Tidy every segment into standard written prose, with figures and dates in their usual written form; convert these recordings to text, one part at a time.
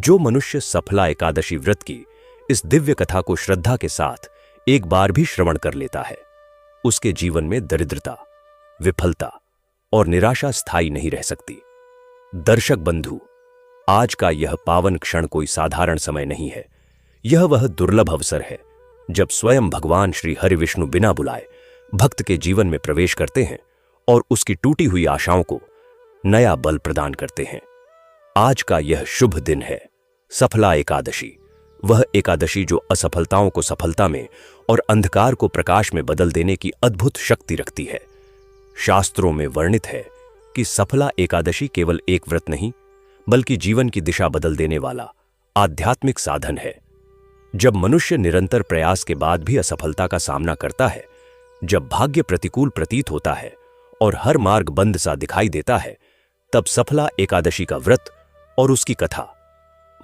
जो मनुष्य सफला एकादशी व्रत की इस दिव्य कथा को श्रद्धा के साथ एक बार भी श्रवण कर लेता है, उसके जीवन में दरिद्रता, विफलता और निराशा स्थायी नहीं रह सकती। दर्शक बंधु, आज का यह पावन क्षण कोई साधारण समय नहीं है। यह वह दुर्लभ अवसर है जब स्वयं भगवान श्री हरि विष्णु बिना बुलाए भक्त के जीवन में प्रवेश करते हैं और उसकी टूटी हुई आशाओं को नया बल प्रदान करते हैं। आज का यह शुभ दिन है सफला एकादशी, वह एकादशी जो असफलताओं को सफलता में और अंधकार को प्रकाश में बदल देने की अद्भुत शक्ति रखती है। शास्त्रों में वर्णित है कि सफला एकादशी केवल एक व्रत नहीं, बल्कि जीवन की दिशा बदल देने वाला आध्यात्मिक साधन है। जब मनुष्य निरंतर प्रयास के बाद भी असफलता का सामना करता है, जब भाग्य प्रतिकूल प्रतीत होता है और हर मार्ग बंद सा दिखाई देता है, तब सफला एकादशी का व्रत और उसकी कथा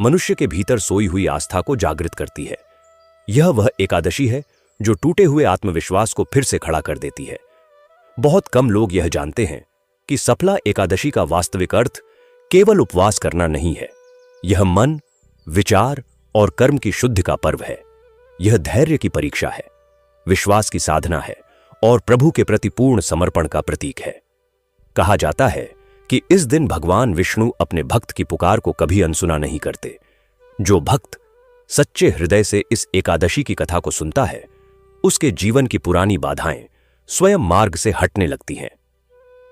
मनुष्य के भीतर सोई हुई आस्था को जागृत करती है। यह वह एकादशी है जो टूटे हुए आत्मविश्वास को फिर से खड़ा कर देती है। बहुत कम लोग यह जानते हैं कि सफला एकादशी का वास्तविक अर्थ केवल उपवास करना नहीं है। यह मन, विचार और कर्म की शुद्धि का पर्व है। यह धैर्य की परीक्षा है, विश्वास की साधना है और प्रभु के प्रति पूर्ण समर्पण का प्रतीक है। कहा जाता है कि इस दिन भगवान विष्णु अपने भक्त की पुकार को कभी अनसुना नहीं करते। जो भक्त सच्चे हृदय से इस एकादशी की कथा को सुनता है, उसके जीवन की पुरानी बाधाएं स्वयं मार्ग से हटने लगती हैं।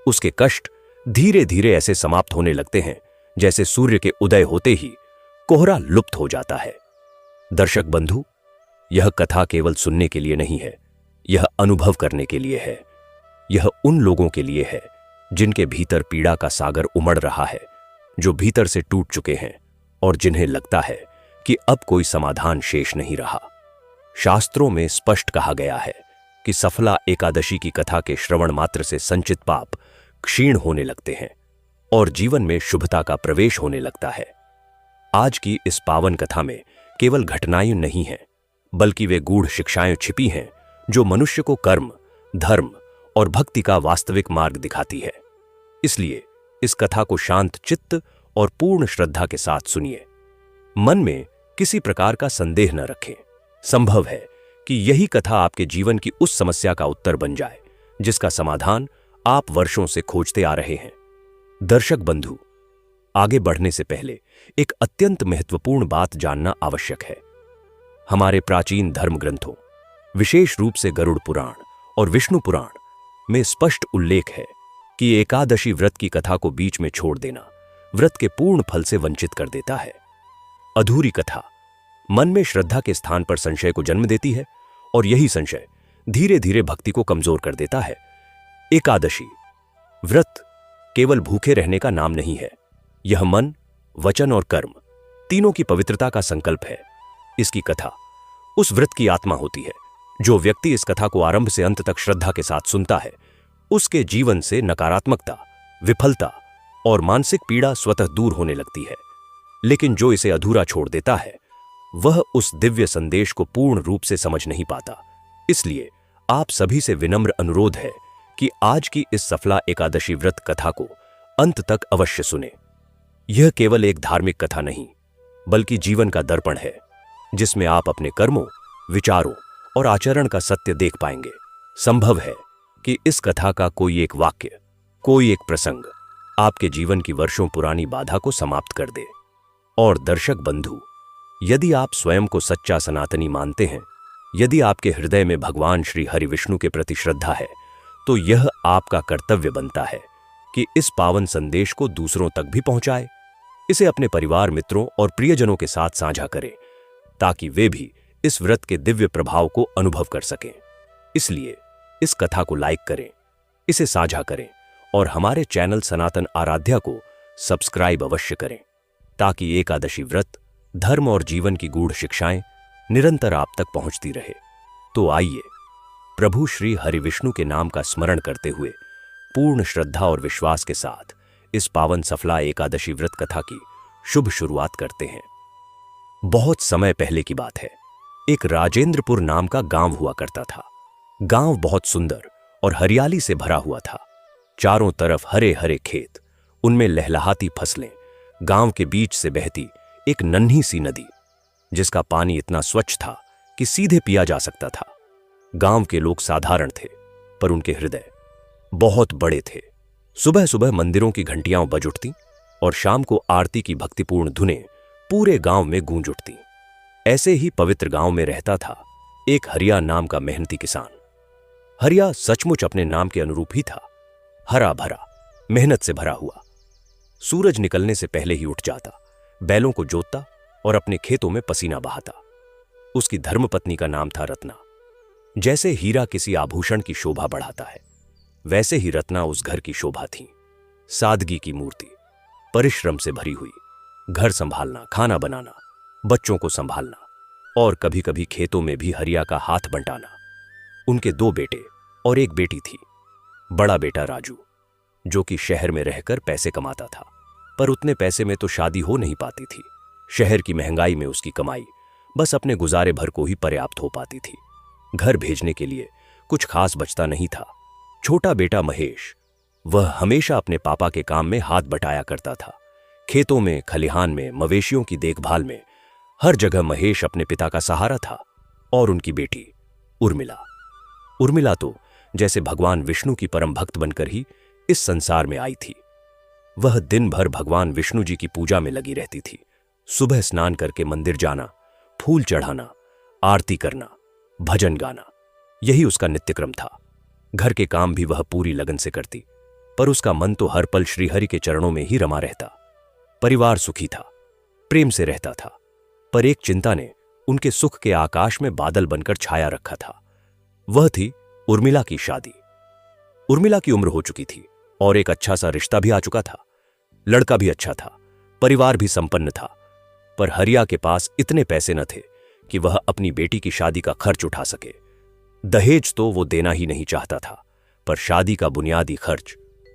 उसके कष्ट धीरे धीरे ऐसे समाप्त होने लगते हैं जैसे सूर्य के उदय होते ही कोहरा लुप्त हो जाता है। दर्शक बंधु, यह कथा केवल सुनने के लिए नहीं है, यह अनुभव करने के लिए है। यह उन लोगों के लिए है जिनके भीतर पीड़ा का सागर उमड़ रहा है, जो भीतर से टूट चुके हैं और जिन्हें लगता है कि अब कोई समाधान शेष नहीं रहा। शास्त्रों में स्पष्ट कहा गया है कि सफला एकादशी की कथा के श्रवण मात्र से संचित पाप क्षीण होने लगते हैं और जीवन में शुभता का प्रवेश होने लगता है। आज की इस पावन कथा में केवल घटनाएं नहीं हैं, बल्कि वे गूढ़ शिक्षाएं छिपी हैं जो मनुष्य को कर्म, धर्म और भक्ति का वास्तविक मार्ग दिखाती है। इसलिए इस कथा को शांत चित्त और पूर्ण श्रद्धा के साथ सुनिए। मन में किसी प्रकार का संदेह न रखें। संभव है कि यही कथा आपके जीवन की उस समस्या का उत्तर बन जाए जिसका समाधान आप वर्षों से खोजते आ रहे हैं। दर्शक बंधु, आगे बढ़ने से पहले एक अत्यंत महत्वपूर्ण बात जानना आवश्यक है। हमारे प्राचीन धर्म ग्रंथों, विशेष रूप से गरुड़ पुराण और विष्णु पुराण में स्पष्ट उल्लेख है कि एकादशी व्रत की कथा को बीच में छोड़ देना व्रत के पूर्ण फल से वंचित कर देता है। अधूरी कथा मन में श्रद्धा के स्थान पर संशय को जन्म देती है और यही संशय धीरे धीरे भक्ति को कमजोर कर देता है। एकादशी व्रत केवल भूखे रहने का नाम नहीं है। यह मन, वचन और कर्म तीनों की पवित्रता का संकल्प है। इसकी कथा उस व्रत की आत्मा होती है। जो व्यक्ति इस कथा को आरंभ से अंत तक श्रद्धा के साथ सुनता है, उसके जीवन से नकारात्मकता, विफलता और मानसिक पीड़ा स्वतः दूर होने लगती है। लेकिन जो इसे अधूरा छोड़ देता है, वह उस दिव्य संदेश को पूर्ण रूप से समझ नहीं पाता। इसलिए आप सभी से विनम्र अनुरोध है कि आज की इस सफला एकादशी व्रत कथा को अंत तक अवश्य सुने। यह केवल एक धार्मिक कथा नहीं, बल्कि जीवन का दर्पण है जिसमें आप अपने कर्मों, विचारों और आचरण का सत्य देख पाएंगे। संभव है कि इस कथा का कोई एक वाक्य, कोई एक प्रसंग आपके जीवन की वर्षों पुरानी बाधा को समाप्त कर दे। और दर्शक बंधु, यदि आप स्वयं को सच्चा सनातनी मानते हैं, यदि आपके हृदय में भगवान श्री हरि विष्णु के प्रति श्रद्धा है, तो यह आपका कर्तव्य बनता है कि इस पावन संदेश को दूसरों तक भी पहुंचाए। इसे अपने परिवार, मित्रों और प्रियजनों के साथ साझा करें ताकि वे भी इस व्रत के दिव्य प्रभाव को अनुभव कर सकें। इसलिए इस कथा को लाइक करें, इसे साझा करें और हमारे चैनल सनातन आराध्या को सब्सक्राइब अवश्य करें ताकि एकादशी व्रत, धर्म और जीवन की गूढ़ शिक्षाएं निरंतर आप तक पहुंचती रहे। तो आइए प्रभु श्री हरि विष्णु के नाम का स्मरण करते हुए पूर्ण श्रद्धा और विश्वास के साथ इस पावन सफला एकादशी व्रत कथा की शुभ शुरुआत करते हैं। बहुत समय पहले की बात है। एक राजेंद्रपुर नाम का गांव हुआ करता था। गांव बहुत सुंदर और हरियाली से भरा हुआ था। चारों तरफ हरे हरे खेत, उनमें लहलहाती फसलें, गांव के बीच से बहती एक नन्ही सी नदी, जिसका पानी इतना स्वच्छ था कि सीधे पिया जा सकता था। गांव के लोग साधारण थे, पर उनके हृदय बहुत बड़े थे। सुबह सुबह मंदिरों की घंटियां बज उठती और शाम को आरती की भक्तिपूर्ण धुनें पूरे गांव में गूंज उठती। ऐसे ही पवित्र गांव में रहता था एक हरिया नाम का मेहनती किसान। हरिया सचमुच अपने नाम के अनुरूप ही था, हरा भरा, मेहनत से भरा हुआ। सूरज निकलने से पहले ही उठ जाता, बैलों को जोतता और अपने खेतों में पसीना बहाता। उसकी धर्मपत्नी का नाम था रत्ना। जैसे हीरा किसी आभूषण की शोभा बढ़ाता है, वैसे ही रत्ना उस घर की शोभा थी। सादगी की मूर्ति, परिश्रम से भरी हुई। घर संभालना, खाना बनाना, बच्चों को संभालना और कभी कभी खेतों में भी हरिया का हाथ बंटाना। उनके 2 बेटे और एक बेटी थी। बड़ा बेटा राजू, जो कि शहर में रहकर पैसे कमाता था, पर उतने पैसे में तो शादी हो नहीं पाती थी। शहर की महंगाई में उसकी कमाई बस अपने गुजारे भर को ही पर्याप्त हो पाती थी। घर भेजने के लिए कुछ खास बचता नहीं था। छोटा बेटा महेश, वह हमेशा अपने पापा के काम में हाथ बटाया करता था। खेतों में, खलिहान में, मवेशियों की देखभाल में, हर जगह महेश अपने पिता का सहारा था। और उनकी बेटी उर्मिला तो जैसे भगवान विष्णु की परम भक्त बनकर ही इस संसार में आई थी। वह दिन भर भगवान विष्णु जी की पूजा में लगी रहती थी। सुबह स्नान करके मंदिर जाना, फूल चढ़ाना, आरती करना, भजन गाना, यही उसका नित्यक्रम था। घर के काम भी वह पूरी लगन से करती, पर उसका मन तो हर पल श्रीहरि के चरणों में ही रमा रहता। परिवार सुखी था, प्रेम से रहता था, पर एक चिंता ने उनके सुख के आकाश में बादल बनकर छाया रखा था। वह थी उर्मिला की शादी। उर्मिला की उम्र हो चुकी थी और एक अच्छा सा रिश्ता भी आ चुका था। लड़का भी अच्छा था, परिवार भी संपन्न था, पर हरिया के पास इतने पैसे न थे कि वह अपनी बेटी की शादी का खर्च उठा सके। दहेज तो वो देना ही नहीं चाहता था, पर शादी का बुनियादी खर्च,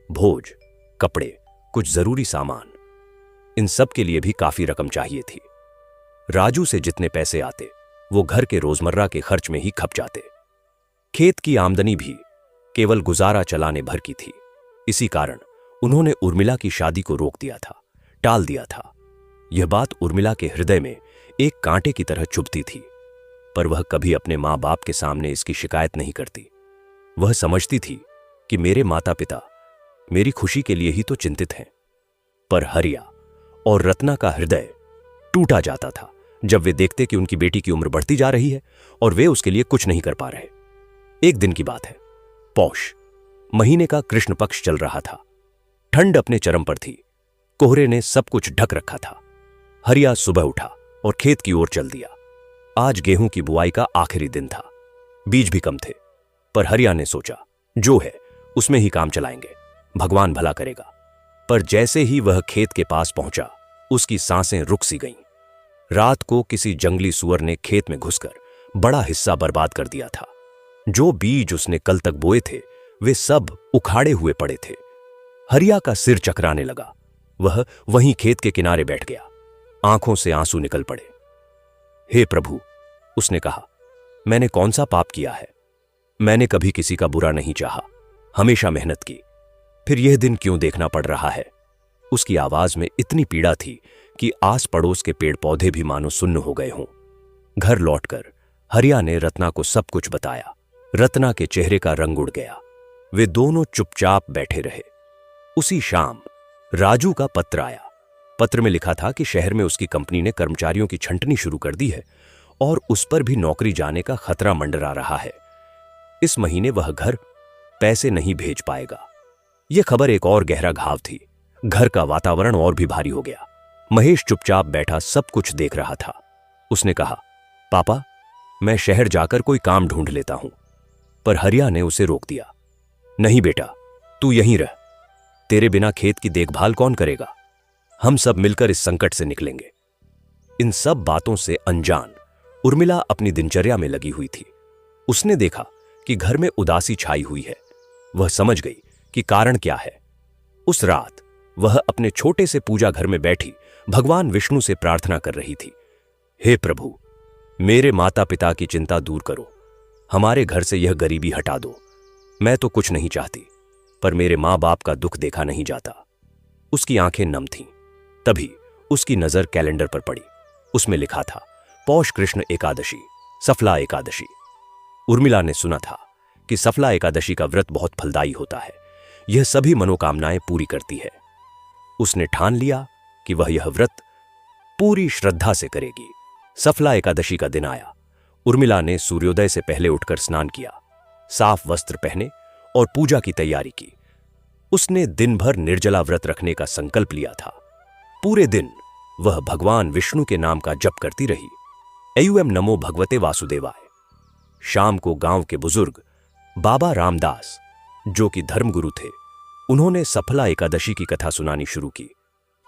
भोज, कपड़े, कुछ जरूरी सामान, इन सब के लिए भी काफी रकम चाहिए थी। राजू से जितने पैसे आते वो घर के रोजमर्रा के खर्च में ही खप जाते। खेत की आमदनी भी केवल गुजारा चलाने भर की थी। इसी कारण उन्होंने उर्मिला की शादी को रोक दिया था, टाल दिया था। यह बात उर्मिला के हृदय में एक कांटे की तरह चुभती थी, पर वह कभी अपने मां बाप के सामने इसकी शिकायत नहीं करती। वह समझती थी कि मेरे माता पिता मेरी खुशी के लिए ही तो चिंतित हैं। पर हरिया और रत्ना का हृदय टूटा जाता था जब वे देखते कि उनकी बेटी की उम्र बढ़ती जा रही है और वे उसके लिए कुछ नहीं कर पा रहे। एक दिन की बात है, पौष महीने का कृष्ण पक्ष चल रहा था। ठंड अपने चरम पर थी, कोहरे ने सब कुछ ढक रखा था। हरिया सुबह उठा और खेत की ओर चल दिया। आज गेहूं की बुआई का आखिरी दिन था। बीज भी कम थे, पर हरिया ने सोचा जो है उसमें ही काम चलाएंगे, भगवान भला करेगा। पर जैसे ही वह खेत के पास पहुंचा, उसकी सांसें रुक सी गईं। रात को किसी जंगली सुअर ने खेत में घुसकर बड़ा हिस्सा बर्बाद कर दिया था। जो बीज उसने कल तक बोए थे वे सब उखाड़े हुए पड़े थे। हरिया का सिर चकराने लगा। वह वहीं खेत के किनारे बैठ गया। आंखों से आंसू निकल पड़े। हे प्रभु, उसने कहा, मैंने कौन सा पाप किया है? मैंने कभी किसी का बुरा नहीं चाहा, हमेशा मेहनत की, फिर यह दिन क्यों देखना पड़ रहा है? उसकी आवाज में इतनी पीड़ा थी कि आस पड़ोस के पेड़ पौधे भी मानो सुन्न हो गए हों। घर लौटकर हरिया ने रत्ना को सब कुछ बताया। रत्ना के चेहरे का रंग उड़ गया। वे दोनों चुपचाप बैठे रहे। उसी शाम राजू का पत्र आया। पत्र में लिखा था कि शहर में उसकी कंपनी ने कर्मचारियों की छंटनी शुरू कर दी है और उस पर भी नौकरी जाने का खतरा मंडरा रहा है। इस महीने वह घर पैसे नहीं भेज पाएगा। यह खबर एक और गहरा घाव थी। घर का वातावरण और भी भारी हो गया। महेश चुपचाप बैठा सब कुछ देख रहा था। उसने कहा, पापा, मैं शहर जाकर कोई काम ढूंढ लेता हूं। पर हरिया ने उसे रोक दिया। नहीं बेटा, तू यहीं रह। तेरे बिना खेत की देखभाल कौन करेगा? हम सब मिलकर इस संकट से निकलेंगे। इन सब बातों से अनजान उर्मिला अपनी दिनचर्या में लगी हुई थी। उसने देखा कि घर में उदासी छाई हुई है। वह समझ गई कि कारण क्या है। उस रात वह अपने छोटे से पूजा घर में बैठी भगवान विष्णु से प्रार्थना कर रही थी। हे प्रभु, मेरे माता पिता की चिंता दूर करो, हमारे घर से यह गरीबी हटा दो। मैं तो कुछ नहीं चाहती, पर मेरे मां बाप का दुख देखा नहीं जाता। उसकी आंखें नम थीं। तभी उसकी नजर कैलेंडर पर पड़ी। उसमें लिखा था पौष कृष्ण एकादशी, सफला एकादशी। उर्मिला ने सुना था कि सफला एकादशी का व्रत बहुत फलदायी होता है, यह सभी मनोकामनाएं पूरी करती है। उसने ठान लिया कि वह यह व्रत पूरी श्रद्धा से करेगी। सफला एकादशी का दिन आया। उर्मिला ने सूर्योदय से पहले उठकर स्नान किया, साफ वस्त्र पहने और पूजा की तैयारी की। उसने दिन भर निर्जला व्रत रखने का संकल्प लिया था। पूरे दिन वह भगवान विष्णु के नाम का जप करती रही। एयुएम नमो भगवते वासुदेवाय। शाम को गांव के बुजुर्ग बाबा रामदास, जो कि धर्मगुरु थे, उन्होंने सफला एकादशी की कथा सुनानी शुरू की।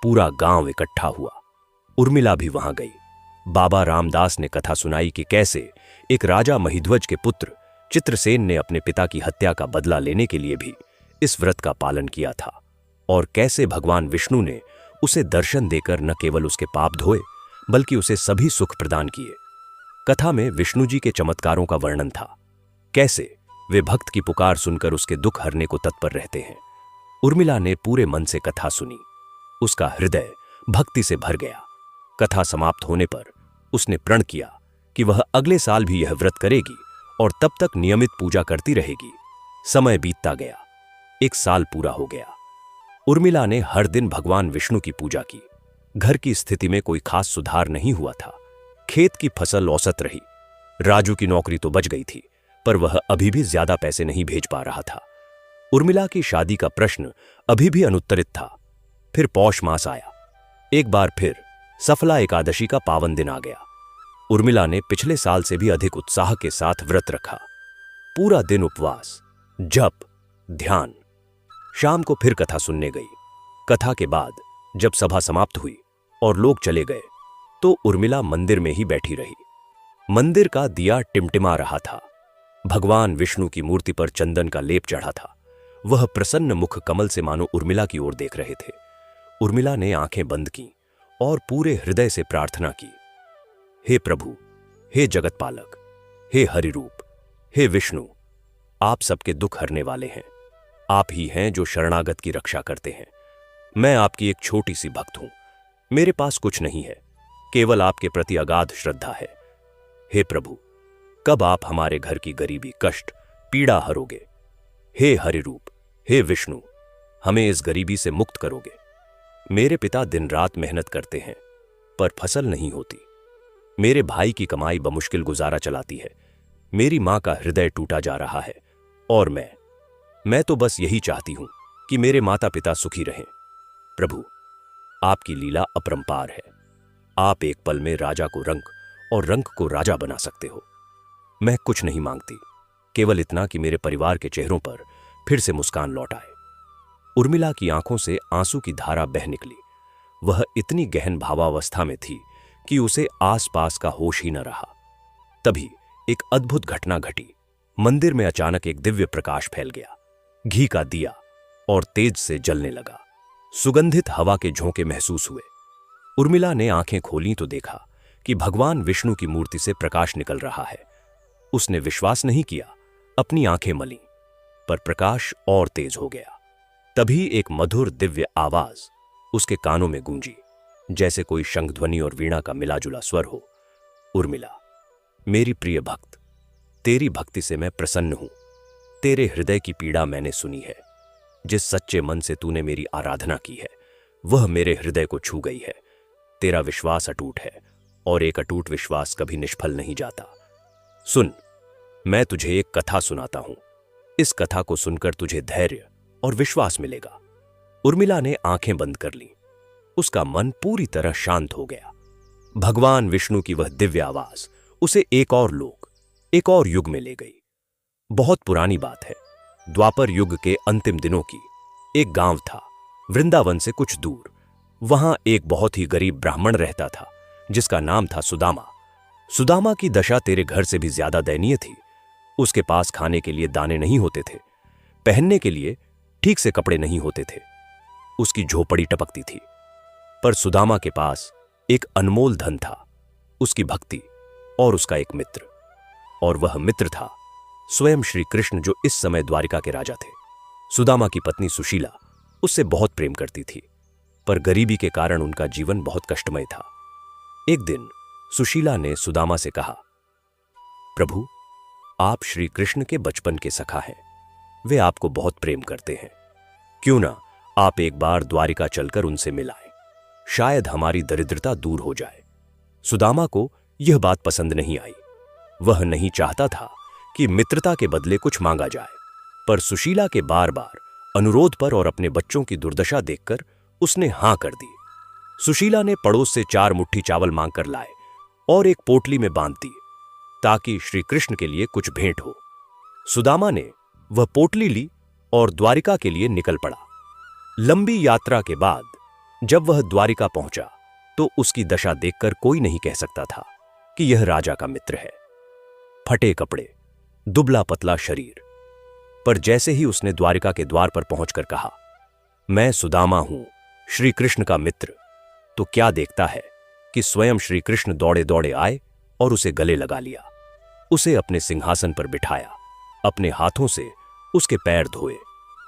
पूरा गांव इकट्ठा हुआ। उर्मिला भी वहां गई। बाबा रामदास ने कथा सुनाई कि कैसे एक राजा महिध्वज के पुत्र चित्रसेन ने अपने पिता की हत्या का बदला लेने के लिए भी इस व्रत का पालन किया था, और कैसे भगवान विष्णु ने उसे दर्शन देकर न केवल उसके पाप धोए बल्कि उसे सभी सुख प्रदान किए। कथा में विष्णु जी के चमत्कारों का वर्णन था, कैसे वे भक्त की पुकार सुनकर उसके दुख हरने को तत्पर रहते हैं। उर्मिला ने पूरे मन से कथा सुनी। उसका हृदय भक्ति से भर गया। कथा समाप्त होने पर उसने प्रण किया कि वह अगले साल भी यह व्रत करेगी और तब तक नियमित पूजा करती रहेगी। समय बीतता गया। 1 साल पूरा हो गया। उर्मिला ने हर दिन भगवान विष्णु की पूजा की। घर की स्थिति में कोई खास सुधार नहीं हुआ था। खेत की फसल औसत रही। राजू की नौकरी तो बच गई थी, पर वह अभी भी ज्यादा पैसे नहीं भेज पा रहा था। उर्मिला की शादी का प्रश्न अभी भी अनुत्तरित था। फिर पौष मास आया। एक बार फिर सफला एकादशी का पावन दिन आ गया। उर्मिला ने पिछले साल से भी अधिक उत्साह के साथ व्रत रखा। पूरा दिन उपवास, जप, ध्यान। शाम को फिर कथा सुनने गई। कथा के बाद जब सभा समाप्त हुई और लोग चले गए तो उर्मिला मंदिर में ही बैठी रही। मंदिर का दिया टिमटिमा रहा था। भगवान विष्णु की मूर्ति पर चंदन का लेप चढ़ा था। वह प्रसन्न मुख कमल से मानो उर्मिला की ओर देख रहे थे। उर्मिला ने आंखें बंद की और पूरे हृदय से प्रार्थना की, हे प्रभु, हे जगतपालक, हे हरिरूप, हे विष्णु, आप सबके दुख हरने वाले हैं। आप ही हैं जो शरणागत की रक्षा करते हैं। मैं आपकी एक छोटी सी भक्त हूं। मेरे पास कुछ नहीं है, केवल आपके प्रति अगाध श्रद्धा है। हे प्रभु, कब आप हमारे घर की गरीबी, कष्ट, पीड़ा हरोगे? हे हरिरूप, हे विष्णु, हमें इस गरीबी से मुक्त करोगे। मेरे पिता दिन रात मेहनत करते हैं पर फसल नहीं होती। मेरे भाई की कमाई बमुश्किल गुजारा चलाती है। मेरी मां का हृदय टूटा जा रहा है और मैं तो बस यही चाहती हूं कि मेरे माता पिता सुखी रहें। प्रभु, आपकी लीला अपरंपार है। आप एक पल में राजा को रंक और रंक को राजा बना सकते हो। मैं कुछ नहीं मांगती, केवल इतना कि मेरे परिवार के चेहरों पर फिर से मुस्कान लौट आए। उर्मिला की आंखों से आंसू की धारा बह निकली। वह इतनी गहन भावावस्था में थी कि उसे आसपास का होश ही न रहा। तभी एक अद्भुत घटना घटी। मंदिर में अचानक एक दिव्य प्रकाश फैल गया। घी का दिया और तेज से जलने लगा। सुगंधित हवा के झोंके महसूस हुए। उर्मिला ने आंखें खोलीं तो देखा कि भगवान विष्णु की मूर्ति से प्रकाश निकल रहा है। उसने विश्वास नहीं किया, अपनी आंखें मलीं, पर प्रकाश और तेज हो गया। तभी एक मधुर दिव्य आवाज उसके कानों में गूंजी, जैसे कोई शंखध्वनि और वीणा का मिलाजुला स्वर हो। उर्मिला, मेरी प्रिय भक्त, तेरी भक्ति से मैं प्रसन्न हूं। तेरे हृदय की पीड़ा मैंने सुनी है। जिस सच्चे मन से तूने मेरी आराधना की है वह मेरे हृदय को छू गई है। तेरा विश्वास अटूट है और एक अटूट विश्वास कभी निष्फल नहीं जाता। सुन, मैं तुझे एक कथा सुनाता हूं। इस कथा को सुनकर तुझे धैर्य और विश्वास मिलेगा। उर्मिला ने आंखें बंद कर लीं। उसका मन पूरी तरह शांत हो गया। भगवान विष्णु की वह दिव्य आवाज उसे एक और लोक, एक और युग में ले गई। बहुत पुरानी बात है। द्वापर युग के अंतिम दिनों की। एक गांव था, वृंदावन से कुछ दूर। वहां एक बहुत ही गरीब ब्राह्मण रहता था जिसका नाम था सुदामा। सुदामा की दशा तेरे घर से भी ज्यादा दयनीय थी। उसके पास खाने के लिए दाने नहीं होते थे, पहनने के लिए ठीक से कपड़े नहीं होते थे। उसकी झोपड़ी टपकती थी। पर सुदामा के पास एक अनमोल धन था, उसकी भक्ति और उसका एक मित्र। और वह मित्र था स्वयं श्री कृष्ण, जो इस समय द्वारिका के राजा थे। सुदामा की पत्नी सुशीला उससे बहुत प्रेम करती थी, पर गरीबी के कारण उनका जीवन बहुत कष्टमय था। एक दिन सुशीला ने सुदामा से कहा, प्रभु, आप श्री कृष्ण के बचपन के सखा हैं। वे आपको बहुत प्रेम करते हैं। क्यों ना आप एक बार द्वारिका चलकर उनसे मिलाएं, शायद हमारी दरिद्रता दूर हो जाए। सुदामा को यह बात पसंद नहीं आई। वह नहीं चाहता था कि मित्रता के बदले कुछ मांगा जाए, पर सुशीला के बार बार अनुरोध पर और अपने बच्चों की दुर्दशा देखकर उसने हां कर दी। सुशीला ने पड़ोस से 4 मुट्ठी चावल मांगकर लाए और एक पोटली में बांध दी ताकि श्री कृष्ण के लिए कुछ भेंट हो। सुदामा ने वह पोटली ली और द्वारिका के लिए निकल पड़ा। लंबी यात्रा के बाद जब वह द्वारिका पहुंचा तो उसकी दशा देखकर कोई नहीं कह सकता था कि यह राजा का मित्र है। फटे कपड़े, दुबला पतला शरीर, पर जैसे ही उसने द्वारिका के द्वार पर पहुंचकर कहा, मैं सुदामा हूं, श्री कृष्ण का मित्र, तो क्या देखता है कि स्वयं श्री कृष्ण दौड़े दौड़े आए और उसे गले लगा लिया। उसे अपने सिंहासन पर बिठाया, अपने हाथों से उसके पैर धोए।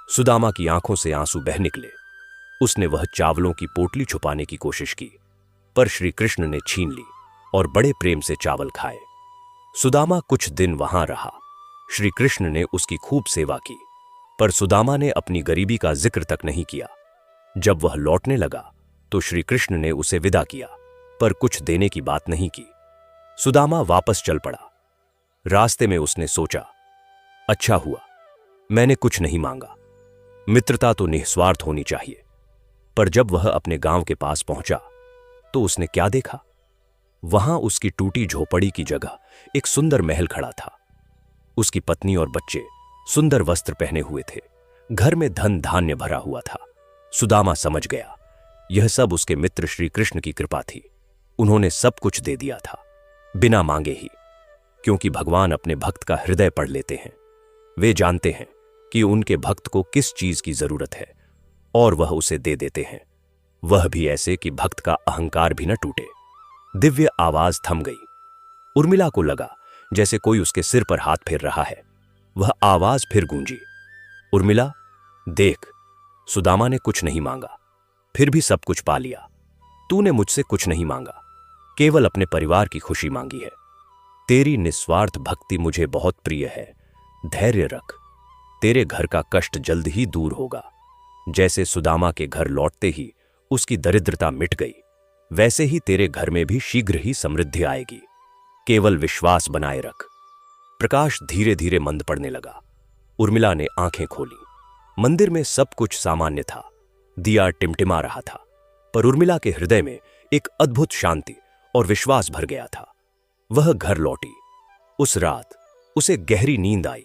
सुदामा की आंखों से आंसू बह निकले। उसने वह चावलों की पोटली छुपाने की कोशिश की, पर श्री कृष्ण ने छीन ली और बड़े प्रेम से चावल खाए। सुदामा कुछ दिन वहां रहा। श्री कृष्ण ने उसकी खूब सेवा की, पर सुदामा ने अपनी गरीबी का जिक्र तक नहीं किया। जब वह लौटने लगा तो श्री कृष्ण ने उसे विदा किया, पर कुछ देने की बात नहीं की। सुदामा वापस चल पड़ा। रास्ते में उसने सोचा, अच्छा हुआ मैंने कुछ नहीं मांगा। मित्रता तो निस्वार्थ होनी चाहिए। पर जब वह अपने गांव के पास पहुंचा तो उसने क्या देखा? वहां उसकी टूटी झोपड़ी की जगह एक सुंदर महल खड़ा था। उसकी पत्नी और बच्चे सुंदर वस्त्र पहने हुए थे। घर में धन धान्य भरा हुआ था। सुदामा समझ गया, यह सब उसके मित्र श्री कृष्ण की कृपा थी। उन्होंने सब कुछ दे दिया था, बिना मांगे ही, क्योंकि भगवान अपने भक्त का हृदय पढ़ लेते हैं। वे जानते हैं कि उनके भक्त को किस चीज की जरूरत है और वह उसे दे देते हैं, वह भी ऐसे कि भक्त का अहंकार भी न टूटे। दिव्य आवाज थम गई। उर्मिला को लगा जैसे कोई उसके सिर पर हाथ फेर रहा है। वह आवाज फिर गूंजी, उर्मिला देख, सुदामा ने कुछ नहीं मांगा, फिर भी सब कुछ पा लिया। तूने मुझसे कुछ नहीं मांगा, केवल अपने परिवार की खुशी मांगी है। तेरी निस्वार्थ भक्ति मुझे बहुत प्रिय है। धैर्य रख, तेरे घर का कष्ट जल्द ही दूर होगा। जैसे सुदामा के घर लौटते ही उसकी दरिद्रता मिट गई, वैसे ही तेरे घर में भी शीघ्र ही समृद्धि आएगी। केवल विश्वास बनाए रख। प्रकाश धीरे धीरे मंद पड़ने लगा। उर्मिला ने आंखें खोली। मंदिर में सब कुछ सामान्य था। दिया टिमटिमा रहा था, पर उर्मिला के हृदय में एक अद्भुत शांति और विश्वास भर गया था। वह घर लौटी। उस रात उसे गहरी नींद आई।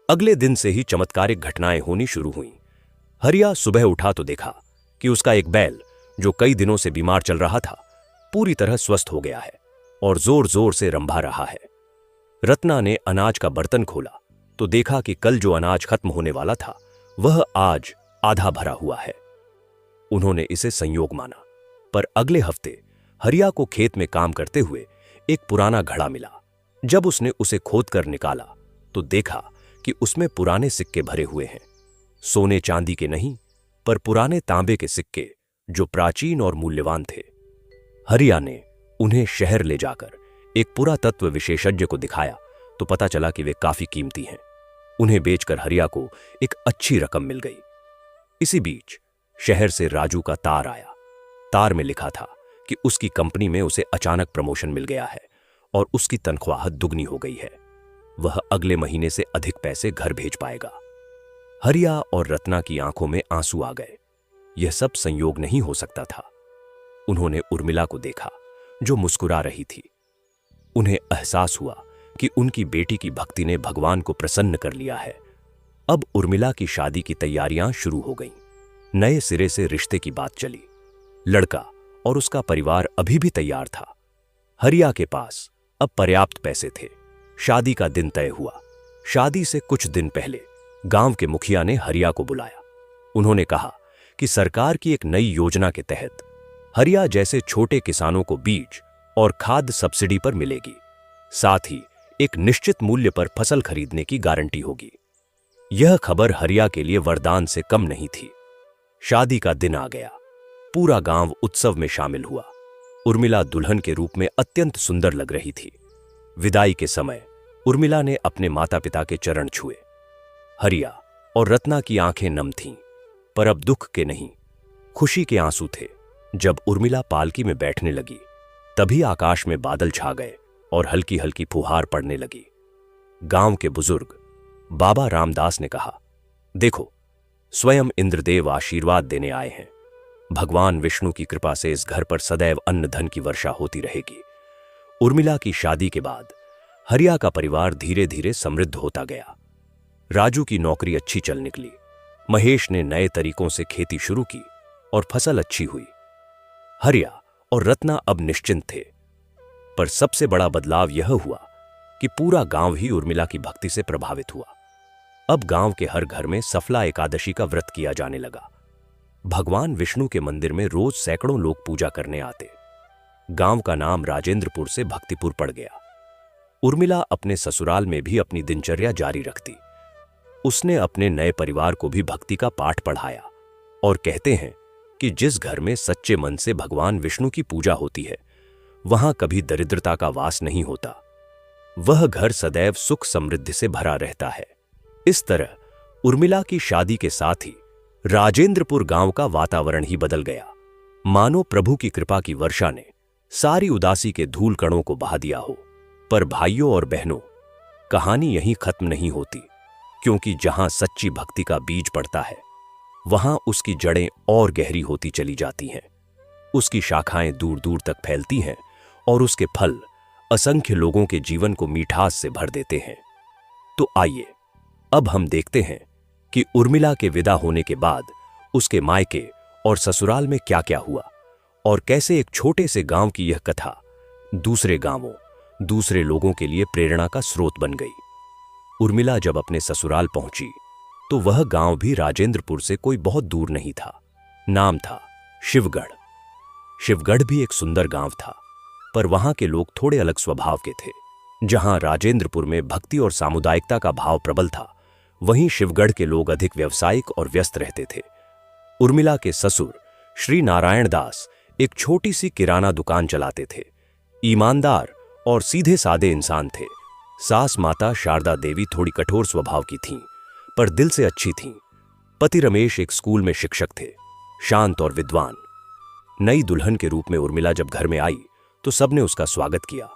अगले दिन से ही चमत्कारिक घटनाएं होनी शुरू हुईं। हरिया सुबह उठा तो देखा कि उसका एक बैल, जो कई दिनों से बीमार चल रहा था, पूरी तरह स्वस्थ हो गया है और जोर जोर से रंभा रहा है। रत्ना ने अनाज का बर्तन खोला तो देखा कि कल जो अनाज खत्म होने वाला था, वह आज आधा भरा हुआ है। उन्होंने इसे संयोग माना, पर अगले हफ्ते हरिया को खेत में काम करते हुए एक पुराना घड़ा मिला। जब उसने उसे खोदकर निकाला तो देखा कि उसमें पुराने सिक्के भरे हुए हैं। सोने चांदी के नहीं, पर पुराने तांबे के सिक्के, जो प्राचीन और मूल्यवान थे। हरिया ने उन्हें शहर ले जाकर एक पुरातत्व विशेषज्ञ को दिखाया तो पता चला कि वे काफी कीमती हैं। उन्हें बेचकर हरिया को एक अच्छी रकम मिल गई। इसी बीच शहर से राजू का तार आया। तार में लिखा था कि उसकी कंपनी में उसे अचानक प्रमोशन मिल गया है और उसकी तनख्वाह दुगनी हो गई है। वह अगले महीने से अधिक पैसे घर भेज पाएगा। हरिया और रत्ना की आंखों में आंसू आ गए। यह सब संयोग नहीं हो सकता था। उन्होंने उर्मिला को देखा जो मुस्कुरा रही थी। उन्हें एहसास हुआ कि उनकी बेटी की भक्ति ने भगवान को प्रसन्न कर लिया है। अब उर्मिला की शादी की तैयारियां शुरू हो गईं। नए सिरे से रिश्ते की बात चली। लड़का और उसका परिवार अभी भी तैयार था। हरिया के पास अब पर्याप्त पैसे थे। शादी का दिन तय हुआ। शादी से कुछ दिन पहले गांव के मुखिया ने हरिया को बुलाया। उन्होंने कहा कि सरकार की एक नई योजना के तहत हरिया जैसे छोटे किसानों को बीज और खाद सब्सिडी पर मिलेगी। साथ ही एक निश्चित मूल्य पर फसल खरीदने की गारंटी होगी। यह खबर हरिया के लिए वरदान से कम नहीं थी। शादी का दिन आ गया। पूरा गांव उत्सव में शामिल हुआ। उर्मिला दुल्हन के रूप में अत्यंत सुंदर लग रही थी। विदाई के समय उर्मिला ने अपने माता पिता के चरण छुए। हरिया और रत्ना की आंखें नम थीं, पर अब दुख के नहीं, खुशी के आंसू थे। जब उर्मिला पालकी में बैठने लगी, तभी आकाश में बादल छा गए और हल्की हल्की फुहार पड़ने लगी। गांव के बुजुर्ग बाबा रामदास ने कहा, देखो, स्वयं इंद्रदेव आशीर्वाद देने आए हैं। भगवान विष्णु की कृपा से इस घर पर सदैव अन्न धन की वर्षा होती रहेगी। उर्मिला की शादी के बाद हरिया का परिवार धीरे धीरे समृद्ध होता गया। राजू की नौकरी अच्छी चल निकली। महेश ने नए तरीकों से खेती शुरू की और फसल अच्छी हुई। हरिया और रत्ना अब निश्चिंत थे। पर सबसे बड़ा बदलाव यह हुआ कि पूरा गांव ही उर्मिला की भक्ति से प्रभावित हुआ। अब गांव के हर घर में सफला एकादशी का व्रत किया जाने लगा। भगवान विष्णु के मंदिर में रोज सैकड़ों लोग पूजा करने आते। गांव का नाम राजेंद्रपुर से भक्तिपुर पड़ गया। उर्मिला अपने ससुराल में भी अपनी दिनचर्या जारी रखती। उसने अपने नए परिवार को भी भक्ति का पाठ पढ़ाया और कहते हैं कि जिस घर में सच्चे मन से भगवान विष्णु की पूजा होती है, वहां कभी दरिद्रता का वास नहीं होता। वह घर सदैव सुख समृद्धि से भरा रहता है। इस तरह उर्मिला की शादी के साथ ही राजेंद्रपुर गांव का वातावरण ही बदल गया। मानो प्रभु की कृपा की वर्षा ने सारी उदासी के धूल कणों को बहा दिया हो। पर भाइयों और बहनों, कहानी यहीं खत्म नहीं होती, क्योंकि जहां सच्ची भक्ति का बीज पड़ता है, वहां उसकी जड़ें और गहरी होती चली जाती हैं। उसकी शाखाएं दूर दूर तक फैलती हैं और उसके फल असंख्य लोगों के जीवन को मिठास से भर देते हैं। तो आइए अब हम देखते हैं कि उर्मिला के विदा होने के बाद उसके मायके और ससुराल में क्या क्या हुआ और कैसे एक छोटे से गांव की यह कथा दूसरे गांवों, दूसरे लोगों के लिए प्रेरणा का स्रोत बन गई। उर्मिला जब अपने ससुराल पहुंची तो वह गांव भी राजेंद्रपुर से कोई बहुत दूर नहीं था। नाम था शिवगढ़। शिवगढ़ भी एक सुंदर गांव था, पर वहां के लोग थोड़े अलग स्वभाव के थे। जहां राजेंद्रपुर में भक्ति और सामुदायिकता का भाव प्रबल था, वहीं शिवगढ़ के लोग अधिक व्यावसायिक और व्यस्त रहते थे। उर्मिला के ससुर श्री नारायण दास एक छोटी सी किराना दुकान चलाते थे। ईमानदार और सीधे सादे इंसान थे। सास माता शारदा देवी थोड़ी कठोर स्वभाव की थीं, पर दिल से अच्छी थीं। पति रमेश एक स्कूल में शिक्षक थे, शांत और विद्वान। नई दुल्हन के रूप में उर्मिला जब घर में आई तो सबने उसका स्वागत किया,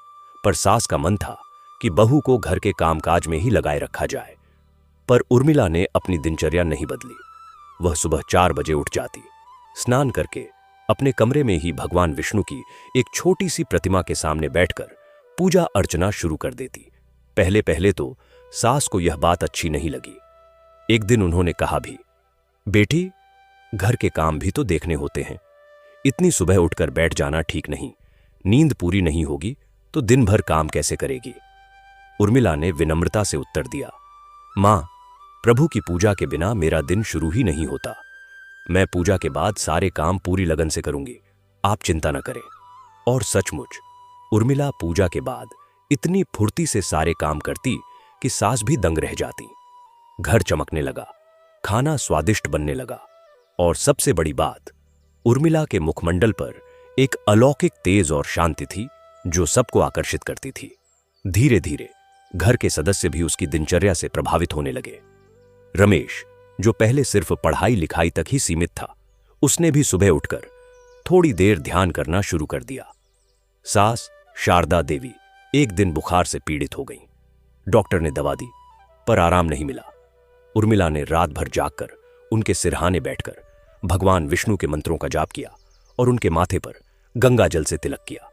पर सास का मन था कि बहू को घर के कामकाज में ही लगाए रखा जाए। पर उर्मिला ने अपनी दिनचर्या नहीं बदली। वह सुबह 4 बजे उठ जाती, स्नान करके अपने कमरे में ही भगवान विष्णु की एक छोटी सी प्रतिमा के सामने बैठकर पूजा अर्चना शुरू कर देती। पहले पहले तो सास को यह बात अच्छी नहीं लगी। एक दिन उन्होंने कहा भी, बेटी, घर के काम भी तो देखने होते हैं। इतनी सुबह उठकर बैठ जाना ठीक नहीं। नींद पूरी नहीं होगी तो दिन भर काम कैसे करेगी। उर्मिला ने विनम्रता से उत्तर दिया, मां, प्रभु की पूजा के बिना मेरा दिन शुरू ही नहीं होता। मैं पूजा के बाद सारे काम पूरी लगन से करूंगी, आप चिंता न करें। और सचमुच उर्मिला पूजा के बाद इतनी फुर्ती से सारे काम करती कि सास भी दंग रह जाती। घर चमकने लगा, खाना स्वादिष्ट बनने लगा और सबसे बड़ी बात, उर्मिला के मुखमंडल पर एक अलौकिक तेज और शांति थी जो सबको आकर्षित करती थी। धीरे धीरे घर के सदस्य भी उसकी दिनचर्या से प्रभावित होने लगे। रमेश, जो पहले सिर्फ पढ़ाई लिखाई तक ही सीमित था, उसने भी सुबह उठकर थोड़ी देर ध्यान करना शुरू कर दिया। सास शारदा देवी एक दिन बुखार से पीड़ित हो गईं। डॉक्टर ने दवा दी, पर आराम नहीं मिला। उर्मिला ने रात भर जागकर उनके सिरहाने बैठकर भगवान विष्णु के मंत्रों का जाप किया और उनके माथे पर गंगा जल से तिलक किया।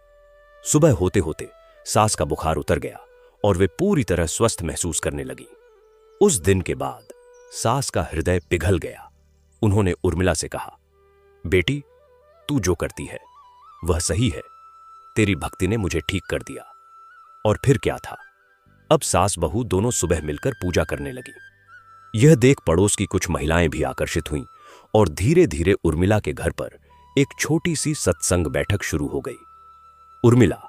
सुबह होते होते सास का बुखार उतर गया और वे पूरी तरह स्वस्थ महसूस करने लगी। उस दिन के बाद सास का हृदय पिघल गया। उन्होंने उर्मिला से कहा, बेटी, तू जो करती है वह सही है। तेरी भक्ति ने मुझे ठीक कर दिया। और फिर क्या था, अब सास बहू दोनों सुबह मिलकर पूजा करने लगी। यह देख पड़ोस की कुछ महिलाएं भी आकर्षित हुईं और धीरे धीरे उर्मिला के घर पर एक छोटी सी सत्संग बैठक शुरू हो गई। उर्मिला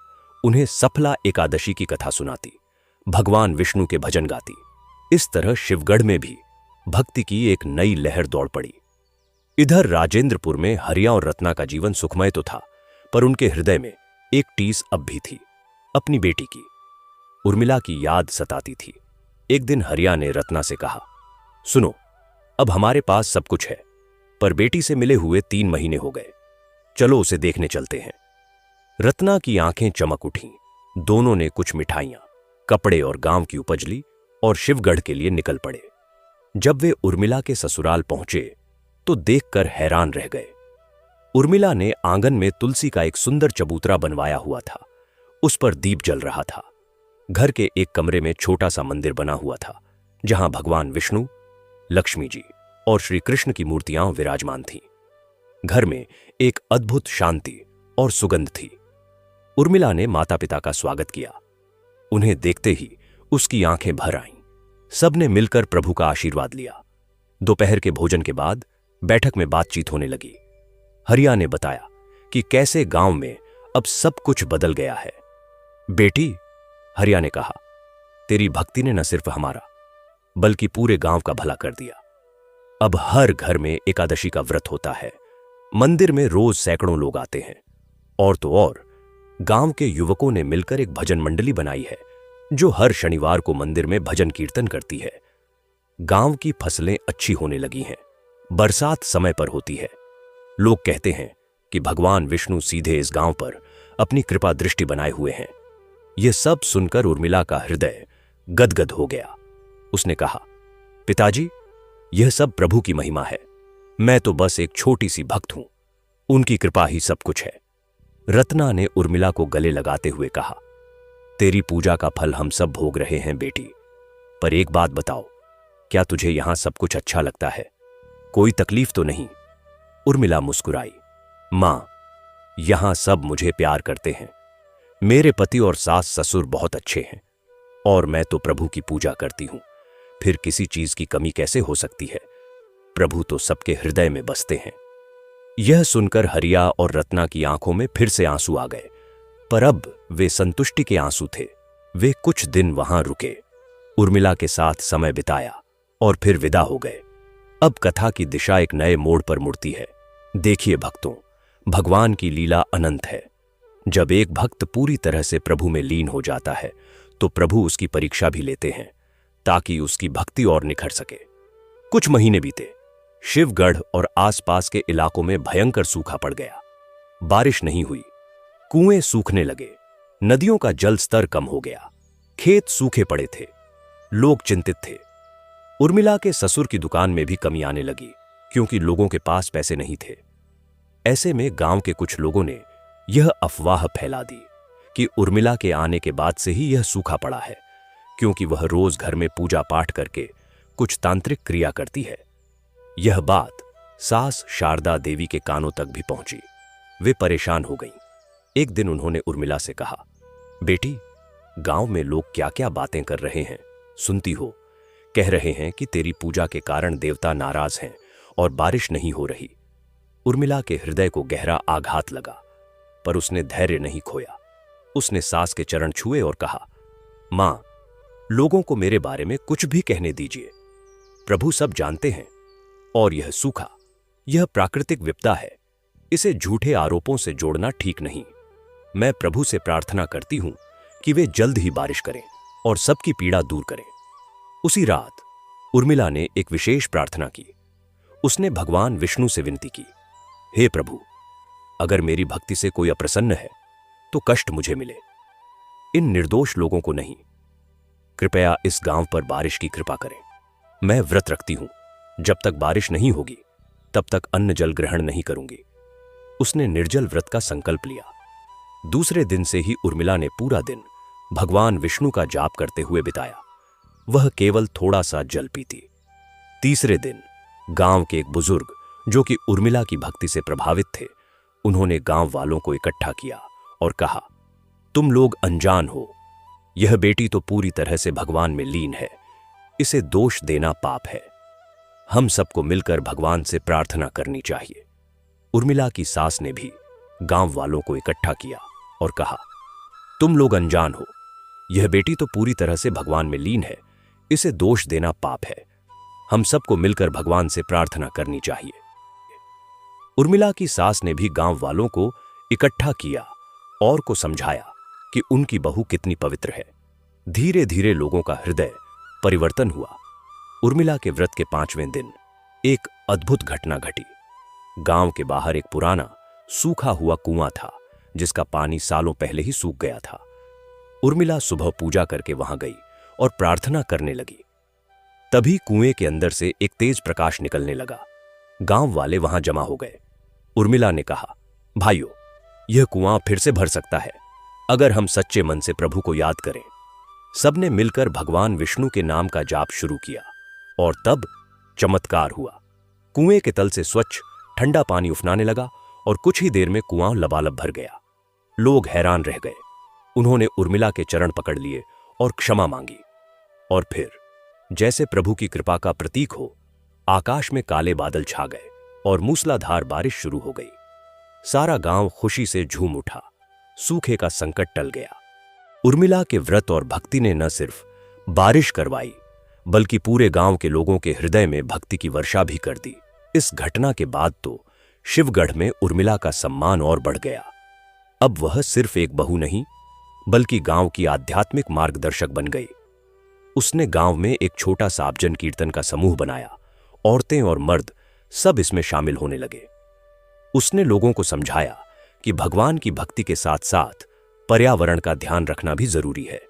उन्हें सफला एकादशी की कथा सुनाती, भगवान विष्णु के भजन गाती। इस तरह शिवगढ़ में भी भक्ति की एक नई लहर दौड़ पड़ी। इधर राजेंद्रपुर में हरिया और रत्ना का जीवन सुखमय तो था, पर उनके हृदय में एक टीस अब भी थी, अपनी बेटी की। उर्मिला की याद सताती थी। एक दिन हरिया ने रत्ना से कहा, सुनो, अब हमारे पास सब कुछ है, पर बेटी से मिले हुए 3 महीने हो गए। चलो उसे देखने चलते हैं। रत्ना की आंखें चमक उठीं। दोनों ने कुछ मिठाइयां, कपड़े और गांव की उपज ली और शिवगढ़ के लिए निकल पड़े। जब वे उर्मिला के ससुराल पहुंचे तो देखकर हैरान रह गए। उर्मिला ने आंगन में तुलसी का एक सुंदर चबूतरा बनवाया हुआ था। उस पर दीप जल रहा था। घर के एक कमरे में छोटा सा मंदिर बना हुआ था, जहां भगवान विष्णु, लक्ष्मी जी और श्री कृष्ण की मूर्तियां विराजमान थीं। घर में एक अद्भुत शांति और सुगंध थी। उर्मिला ने माता पिता का स्वागत किया। उन्हें देखते ही उसकी आंखें भर आईं। सबने मिलकर प्रभु का आशीर्वाद लिया। दोपहर के भोजन के बाद बैठक में बातचीत होने लगी। हरिया ने बताया कि कैसे गांव में अब सब कुछ बदल गया है। बेटी, हरिया ने कहा, तेरी भक्ति ने न सिर्फ हमारा बल्कि पूरे गांव का भला कर दिया। अब हर घर में एकादशी का व्रत होता है। मंदिर में रोज सैकड़ों लोग आते हैं। और तो और गांव के युवकों ने मिलकर एक भजन मंडली बनाई है, जो हर शनिवार को मंदिर में भजन कीर्तन करती है। गांव की फसलें अच्छी होने लगी हैं। बरसात समय पर होती है। लोग कहते हैं कि भगवान विष्णु सीधे इस गांव पर अपनी कृपा दृष्टि बनाए हुए हैं। यह सब सुनकर उर्मिला का हृदय गदगद हो गया। उसने कहा, पिताजी, यह सब प्रभु की महिमा है। मैं तो बस एक छोटी सी भक्त हूं। उनकी कृपा ही सब कुछ है। रत्ना ने उर्मिला को गले लगाते हुए कहा, तेरी पूजा का फल हम सब भोग रहे हैं बेटी, पर एक बात बताओ, क्या तुझे यहां सब कुछ अच्छा लगता है? कोई तकलीफ तो नहीं? उर्मिला मुस्कुराई। मां, यहां सब मुझे प्यार करते हैं। मेरे पति और सास ससुर बहुत अच्छे हैं और मैं तो प्रभु की पूजा करती हूं। फिर किसी चीज की कमी कैसे हो सकती है? प्रभु तो सबके हृदय में बसते हैं। यह सुनकर हरिया और रत्ना की आंखों में फिर से आंसू आ गए, पर अब वे संतुष्टि के आंसू थे। वे कुछ दिन वहां रुके, उर्मिला के साथ समय बिताया और फिर विदा हो गए। अब कथा की दिशा एक नए मोड़ पर मुड़ती है। देखिए भक्तों, भगवान की लीला अनंत है। जब एक भक्त पूरी तरह से प्रभु में लीन हो जाता है तो प्रभु उसकी परीक्षा भी लेते हैं, ताकि उसकी भक्ति और निखर सके। कुछ महीने बीते। शिवगढ़ और आसपास के इलाकों में भयंकर सूखा पड़ गया। बारिश नहीं हुई। कुएं सूखने लगे। नदियों का जल स्तर कम हो गया। खेत सूखे पड़े थे। लोग चिंतित थे। उर्मिला के ससुर की दुकान में भी कमी आने लगी, क्योंकि लोगों के पास पैसे नहीं थे। ऐसे में गांव के कुछ लोगों ने यह अफवाह फैला दी कि उर्मिला के आने के बाद से ही यह सूखा पड़ा है, क्योंकि वह रोज घर में पूजा पाठ करके कुछ तांत्रिक क्रिया करती है। यह बात सास शारदा देवी के कानों तक भी पहुंची। वे परेशान हो गईं। एक दिन उन्होंने उर्मिला से कहा, बेटी, गांव में लोग क्या क्या बातें कर रहे हैं, सुनती हो? कह रहे हैं कि तेरी पूजा के कारण देवता नाराज हैं और बारिश नहीं हो रही। उर्मिला के हृदय को गहरा आघात लगा, पर उसने धैर्य नहीं खोया। उसने सास के चरण छुए और कहा, मां, लोगों को मेरे बारे में कुछ भी कहने दीजिए। प्रभु सब जानते हैं। और यह सूखा, यह प्राकृतिक विपदा है। इसे झूठे आरोपों से जोड़ना ठीक नहीं। मैं प्रभु से प्रार्थना करती हूं कि वे जल्द ही बारिश करें और सबकी पीड़ा दूर करें। उसी रात उर्मिला ने एक विशेष प्रार्थना की। उसने भगवान विष्णु से विनती की, हे प्रभु, अगर मेरी भक्ति से कोई अप्रसन्न है तो कष्ट मुझे मिले, इन निर्दोष लोगों को नहीं। कृपया इस गांव पर बारिश की कृपा करें। मैं व्रत रखती हूं, जब तक बारिश नहीं होगी तब तक अन्न जल ग्रहण नहीं करूंगी। उसने निर्जल व्रत का संकल्प लिया। दूसरे दिन से ही उर्मिला ने पूरा दिन भगवान विष्णु का जाप करते हुए बिताया। वह केवल थोड़ा सा जल पीती। तीसरे दिन गांव के एक बुजुर्ग, जो कि उर्मिला की भक्ति से प्रभावित थे, उन्होंने गांव वालों को इकट्ठा किया और कहा, तुम लोग अनजान हो। यह बेटी तो पूरी तरह से भगवान में लीन है। इसे दोष देना पाप है। हम सबको मिलकर भगवान से प्रार्थना करनी चाहिए। उर्मिला की सास ने भी गांव वालों को इकट्ठा किया और कहा, तुम लोग अनजान हो। यह बेटी तो पूरी तरह से भगवान में लीन है। इसे दोष देना पाप है। हम सबको मिलकर भगवान से प्रार्थना करनी चाहिए। उर्मिला की सास ने भी गांव वालों को इकट्ठा किया और को समझाया कि उनकी बहू कितनी पवित्र है। धीरे धीरे लोगों का हृदय परिवर्तन हुआ। उर्मिला के व्रत के 5वें दिन एक अद्भुत घटना घटी। गांव के बाहर एक पुराना सूखा हुआ कुआं था जिसका पानी सालों पहले ही सूख गया था। उर्मिला सुबह पूजा करके वहां गई और प्रार्थना करने लगी। तभी कुएं के अंदर से एक तेज प्रकाश निकलने लगा। गांव वाले वहां जमा हो गए। उर्मिला ने कहा, भाइयों, यह कुआं फिर से भर सकता है अगर हम सच्चे मन से प्रभु को याद करें। सबने मिलकर भगवान विष्णु के नाम का जाप शुरू किया और तब चमत्कार हुआ। कुएं के तल से स्वच्छ ठंडा पानी उफनाने लगा और कुछ ही देर में कुआं लबालब भर गया। लोग हैरान रह गए। उन्होंने उर्मिला के चरण पकड़ लिए और क्षमा मांगी। और फिर जैसे प्रभु की कृपा का प्रतीक हो, आकाश में काले बादल छा गए और मूसलाधार बारिश शुरू हो गई। सारा गांव खुशी से झूम उठा। सूखे का संकट टल गया। उर्मिला के व्रत और भक्ति ने न सिर्फ बारिश करवाई बल्कि पूरे गांव के लोगों के हृदय में भक्ति की वर्षा भी कर दी। इस घटना के बाद तो शिवगढ़ में उर्मिला का सम्मान और बढ़ गया। अब वह सिर्फ एक बहू नहीं बल्कि गांव की आध्यात्मिक मार्गदर्शक बन गई। उसने गांव में एक छोटा सा भजन कीर्तन का समूह बनाया। औरतें और मर्द सब इसमें शामिल होने लगे। उसने लोगों को समझाया कि भगवान की भक्ति के साथ साथ पर्यावरण का ध्यान रखना भी जरूरी है।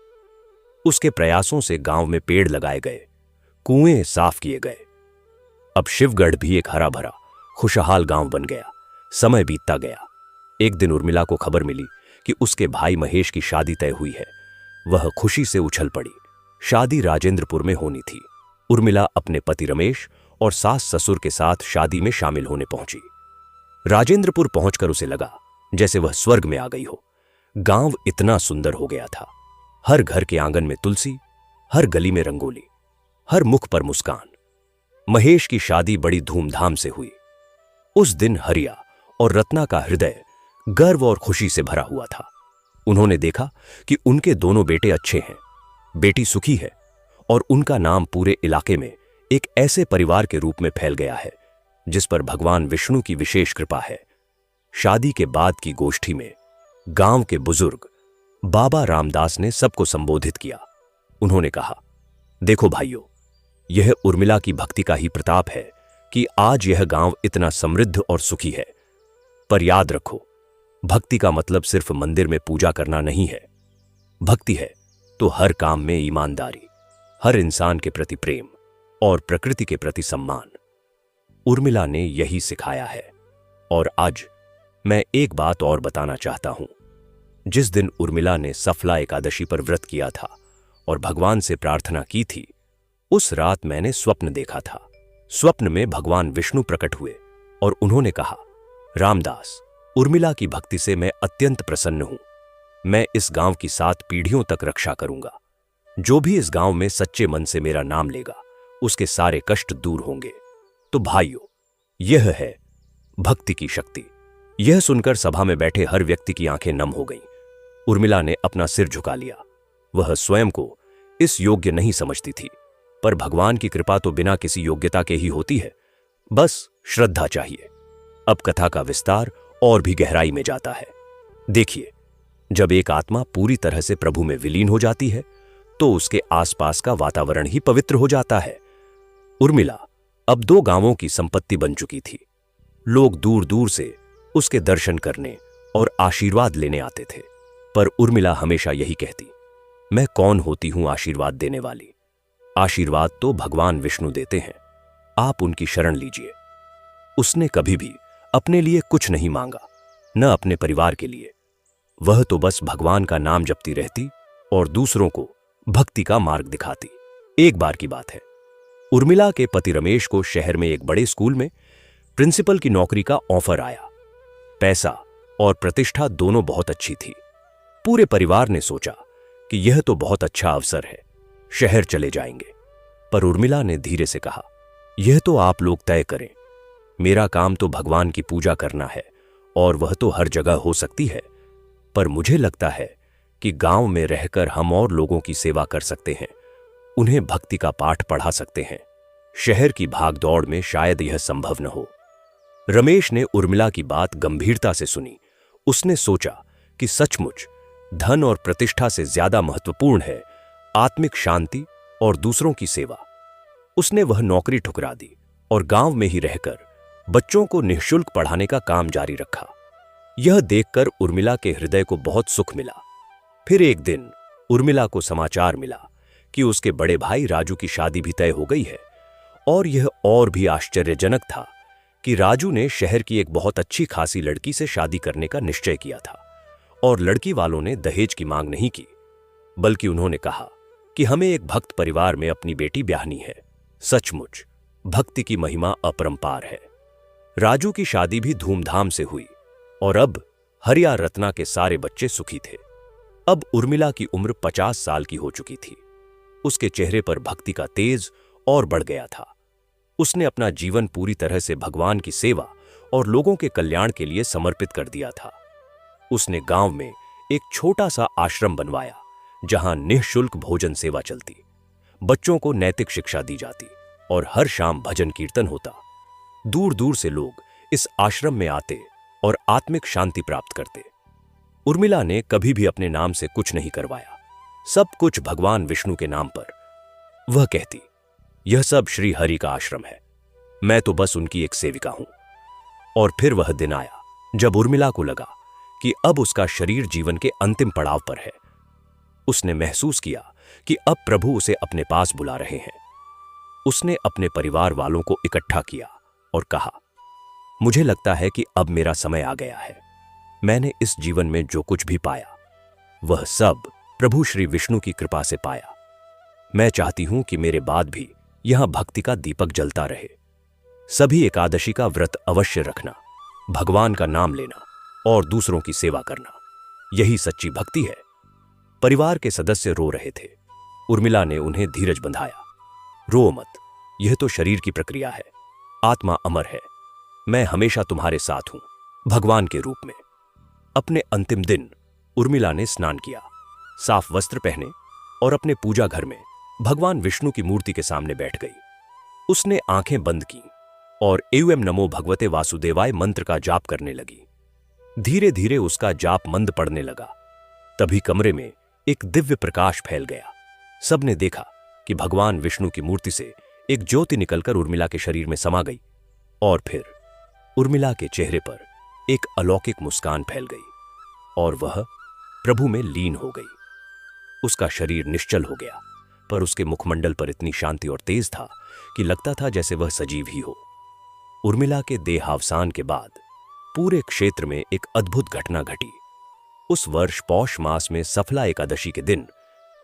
उसके प्रयासों से गांव में पेड़ लगाए गए, कुएं साफ किए गए। अब शिवगढ़ भी एक हरा भरा खुशहाल गांव बन गया। समय बीतता गया। एक दिन उर्मिला को खबर मिली कि उसके भाई महेश की शादी तय हुई है। वह खुशी से उछल पड़ी। शादी राजेंद्रपुर में होनी थी। उर्मिला अपने पति रमेश और सास ससुर के साथ शादी में शामिल होने पहुंची। राजेंद्रपुर पहुंचकर उसे लगा जैसे वह स्वर्ग में आ गई हो। गांव इतना सुंदर हो गया था। हर घर के आंगन में तुलसी, हर गली में रंगोली, हर मुख पर मुस्कान। महेश की शादी बड़ी धूमधाम से हुई। उस दिन हरिया और रत्ना का हृदय गर्व और खुशी से भरा हुआ था। उन्होंने देखा कि उनके दोनों बेटे अच्छे हैं, बेटी सुखी है और उनका नाम पूरे इलाके में एक ऐसे परिवार के रूप में फैल गया है जिस पर भगवान विष्णु की विशेष कृपा है। शादी के बाद की गोष्ठी में गांव के बुजुर्ग बाबा रामदास ने सबको संबोधित किया। उन्होंने कहा, देखो भाइयों, यह उर्मिला की भक्ति का ही प्रताप है कि आज यह गांव इतना समृद्ध और सुखी है। पर याद रखो, भक्ति का मतलब सिर्फ मंदिर में पूजा करना नहीं है। भक्ति है तो हर काम में ईमानदारी, हर इंसान के प्रति प्रेम और प्रकृति के प्रति सम्मान। उर्मिला ने यही सिखाया है। और आज मैं एक बात और बताना चाहता हूं। जिस दिन उर्मिला ने सफला एकादशी पर व्रत किया था और भगवान से प्रार्थना की थी, उस रात मैंने स्वप्न देखा था। स्वप्न में भगवान विष्णु प्रकट हुए और उन्होंने कहा, रामदास, उर्मिला की भक्ति से मैं अत्यंत प्रसन्न हूं। मैं इस गांव की 7 पीढ़ियों तक रक्षा करूंगा। जो भी इस गांव में सच्चे मन से मेरा नाम लेगा, उसके सारे कष्ट दूर होंगे। तो भाइयों, यह है भक्ति की शक्ति। यह सुनकर सभा में बैठे हर व्यक्ति की आंखें नम हो गईं। उर्मिला ने अपना सिर झुका लिया। वह स्वयं को इस योग्य नहीं समझती थी, पर भगवान की कृपा तो बिना किसी योग्यता के ही होती है। बस श्रद्धा चाहिए। अब कथा का विस्तार और भी गहराई में जाता है। देखिए, जब एक आत्मा पूरी तरह से प्रभु में विलीन हो जाती है तो उसके आसपास का वातावरण ही पवित्र हो जाता है। उर्मिला अब 2 गांवों की संपत्ति बन चुकी थी। लोग दूर दूर से उसके दर्शन करने और आशीर्वाद लेने आते थे। पर उर्मिला हमेशा यही कहती, मैं कौन होती हूं आशीर्वाद देने वाली? आशीर्वाद तो भगवान विष्णु देते हैं, आप उनकी शरण लीजिए। उसने कभी भी अपने लिए कुछ नहीं मांगा, न अपने परिवार के लिए। वह तो बस भगवान का नाम जपती रहती और दूसरों को भक्ति का मार्ग दिखाती। एक बार की बात है, उर्मिला के पति रमेश को शहर में एक बड़े स्कूल में प्रिंसिपल की नौकरी का ऑफर आया। पैसा और प्रतिष्ठा दोनों बहुत अच्छी थी। पूरे परिवार ने सोचा कि यह तो बहुत अच्छा अवसर है, शहर चले जाएंगे। पर उर्मिला ने धीरे से कहा, यह तो आप लोग तय करें। मेरा काम तो भगवान की पूजा करना है और वह तो हर जगह हो सकती है। पर मुझे लगता है कि गांव में रहकर हम और लोगों की सेवा कर सकते हैं, उन्हें भक्ति का पाठ पढ़ा सकते हैं। शहर की भागदौड़ में शायद यह संभव न हो। रमेश ने उर्मिला की बात गंभीरता से सुनी। उसने सोचा कि सचमुच धन और प्रतिष्ठा से ज्यादा महत्वपूर्ण है आत्मिक शांति और दूसरों की सेवा। उसने वह नौकरी ठुकरा दी और गांव में ही रहकर बच्चों को निःशुल्क पढ़ाने का काम जारी रखा। यह देखकर उर्मिला के हृदय को बहुत सुख मिला। फिर एक दिन उर्मिला को समाचार मिला कि उसके बड़े भाई राजू की शादी भी तय हो गई है। और यह और भी आश्चर्यजनक था कि राजू ने शहर की एक बहुत अच्छी खासी लड़की से शादी करने का निश्चय किया था। और लड़की वालों ने दहेज की मांग नहीं की, बल्कि उन्होंने कहा कि हमें एक भक्त परिवार में अपनी बेटी ब्याहनी है। सचमुच भक्ति की महिमा अपरंपार है। राजू की शादी भी धूमधाम से हुई और अब हरिया रत्ना के सारे बच्चे सुखी थे। अब उर्मिला की उम्र 50 साल की हो चुकी थी। उसके चेहरे पर भक्ति का तेज और बढ़ गया था। उसने अपना जीवन पूरी तरह से भगवान की सेवा और लोगों के कल्याण के लिए समर्पित कर दिया था। उसने गांव में एक छोटा सा आश्रम बनवाया जहां निःशुल्क भोजन सेवा चलती, बच्चों को नैतिक शिक्षा दी जाती और हर शाम भजन कीर्तन होता। दूर दूर से लोग इस आश्रम में आते और आत्मिक शांति प्राप्त करते। उर्मिला ने कभी भी अपने नाम से कुछ नहीं करवाया, सब कुछ भगवान विष्णु के नाम पर। वह कहती, यह सब श्री हरि का आश्रम है, मैं तो बस उनकी एक सेविका हूं। और फिर वह दिन आया जब उर्मिला को लगा कि अब उसका शरीर जीवन के अंतिम पड़ाव पर है। उसने महसूस किया कि अब प्रभु उसे अपने पास बुला रहे हैं। उसने अपने परिवार वालों को इकट्ठा किया और कहा, मुझे लगता है कि अब मेरा समय आ गया है। मैंने इस जीवन में जो कुछ भी पाया वह सब प्रभु श्री विष्णु की कृपा से पाया। मैं चाहती हूं कि मेरे बाद भी यहां भक्ति का दीपक जलता रहे। सभी एकादशी का व्रत अवश्य रखना, भगवान का नाम लेना और दूसरों की सेवा करना, यही सच्ची भक्ति है। परिवार के सदस्य रो रहे थे। उर्मिला ने उन्हें धीरज बंधाया। रो मत, यह तो शरीर की प्रक्रिया है, आत्मा अमर है। मैं हमेशा तुम्हारे साथ हूं, भगवान के रूप में। अपने अंतिम दिन उर्मिला ने स्नान किया, साफ वस्त्र पहने और अपने पूजा घर में भगवान विष्णु की मूर्ति के सामने बैठ गई। उसने आंखें बंद की और एवं नमो भगवते वासुदेवाय मंत्र का जाप करने लगी। धीरे धीरे उसका जाप मंद पड़ने लगा। तभी कमरे में एक दिव्य प्रकाश फैल गया। सबने देखा कि भगवान विष्णु की मूर्ति से एक ज्योति निकलकर उर्मिला के शरीर में समा गई और फिर उर्मिला के चेहरे पर एक अलौकिक मुस्कान फैल गई और वह प्रभु में लीन हो गई। उसका शरीर निश्चल हो गया, पर उसके मुखमंडल पर इतनी शांति और तेज था कि लगता था जैसे वह सजीव ही हो। उर्मिला के देहावसान के बाद पूरे क्षेत्र में एक अद्भुत घटना घटी। उस वर्ष पौष मास में सफला एकादशी के दिन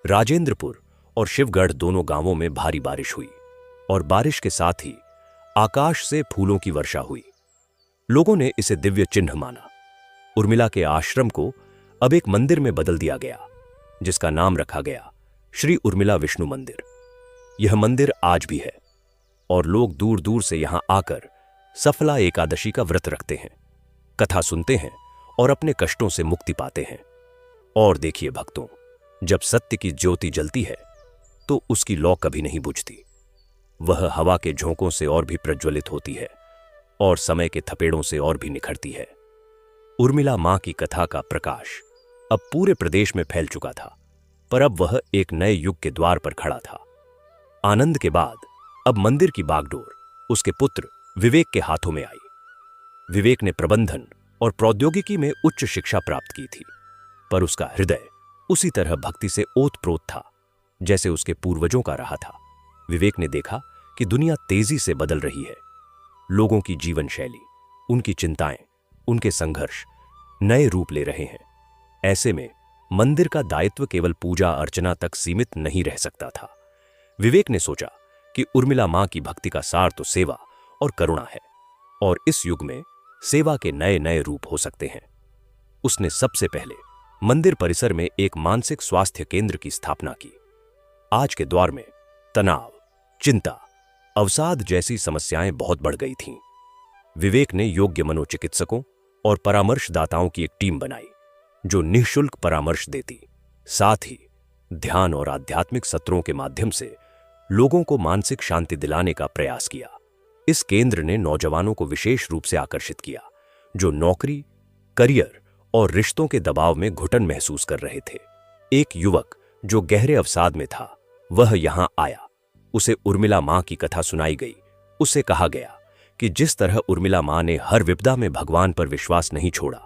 राजेंद्रपुर और शिवगढ़ दोनों गांवों में भारी बारिश हुई और बारिश के साथ ही आकाश से फूलों की वर्षा हुई। लोगों ने इसे दिव्य चिन्ह माना। उर्मिला के आश्रम को अब एक मंदिर में बदल दिया गया, जिसका नाम रखा गया श्री उर्मिला विष्णु मंदिर। यह मंदिर आज भी है और लोग दूर दूर से यहां आकर सफला एकादशी का व्रत रखते हैं, कथा सुनते हैं और अपने कष्टों से मुक्ति पाते हैं। और देखिए भक्तों, जब सत्य की ज्योति जलती है तो उसकी लौ कभी नहीं बुझती। वह हवा के झोंकों से और भी प्रज्वलित होती है और समय के थपेड़ों से और भी निखरती है। उर्मिला मां की कथा का प्रकाश अब पूरे प्रदेश में फैल चुका था, पर अब वह एक नए युग के द्वार पर खड़ा था। आनंद के बाद अब मंदिर की बागडोर उसके पुत्र विवेक के हाथों में आई। विवेक ने प्रबंधन और प्रौद्योगिकी में उच्च शिक्षा प्राप्त की थी, पर उसका हृदय उसी तरह भक्ति से ओतप्रोत था जैसे उसके पूर्वजों का रहा था। विवेक ने देखा कि दुनिया तेजी से बदल रही है। लोगों की जीवन शैली, उनकी चिंताएं, उनके संघर्ष नए रूप ले रहे हैं। ऐसे में मंदिर का दायित्व केवल पूजा अर्चना तक सीमित नहीं रह सकता था। विवेक ने सोचा कि उर्मिला मां की भक्ति का सार तो सेवा और करुणा है और इस युग में सेवा के नए नए रूप हो सकते हैं। उसने सबसे पहले मंदिर परिसर में एक मानसिक स्वास्थ्य केंद्र की स्थापना की। आज के दौर में तनाव, चिंता, अवसाद जैसी समस्याएं बहुत बढ़ गई थीं। विवेक ने योग्य मनोचिकित्सकों और परामर्शदाताओं की एक टीम बनाई जो निःशुल्क परामर्श देती, साथ ही ध्यान और आध्यात्मिक सत्रों के माध्यम से लोगों को मानसिक शांति दिलाने का प्रयास किया। इस केंद्र ने नौजवानों को विशेष रूप से आकर्षित किया, जो नौकरी, करियर और रिश्तों के दबाव में घुटन महसूस कर रहे थे। एक युवक जो गहरे अवसाद में था, वह यहां आया। उसे उर्मिला मां की कथा सुनाई गई। उसे कहा गया कि जिस तरह उर्मिला मां ने हर विपदा में भगवान पर विश्वास नहीं छोड़ा,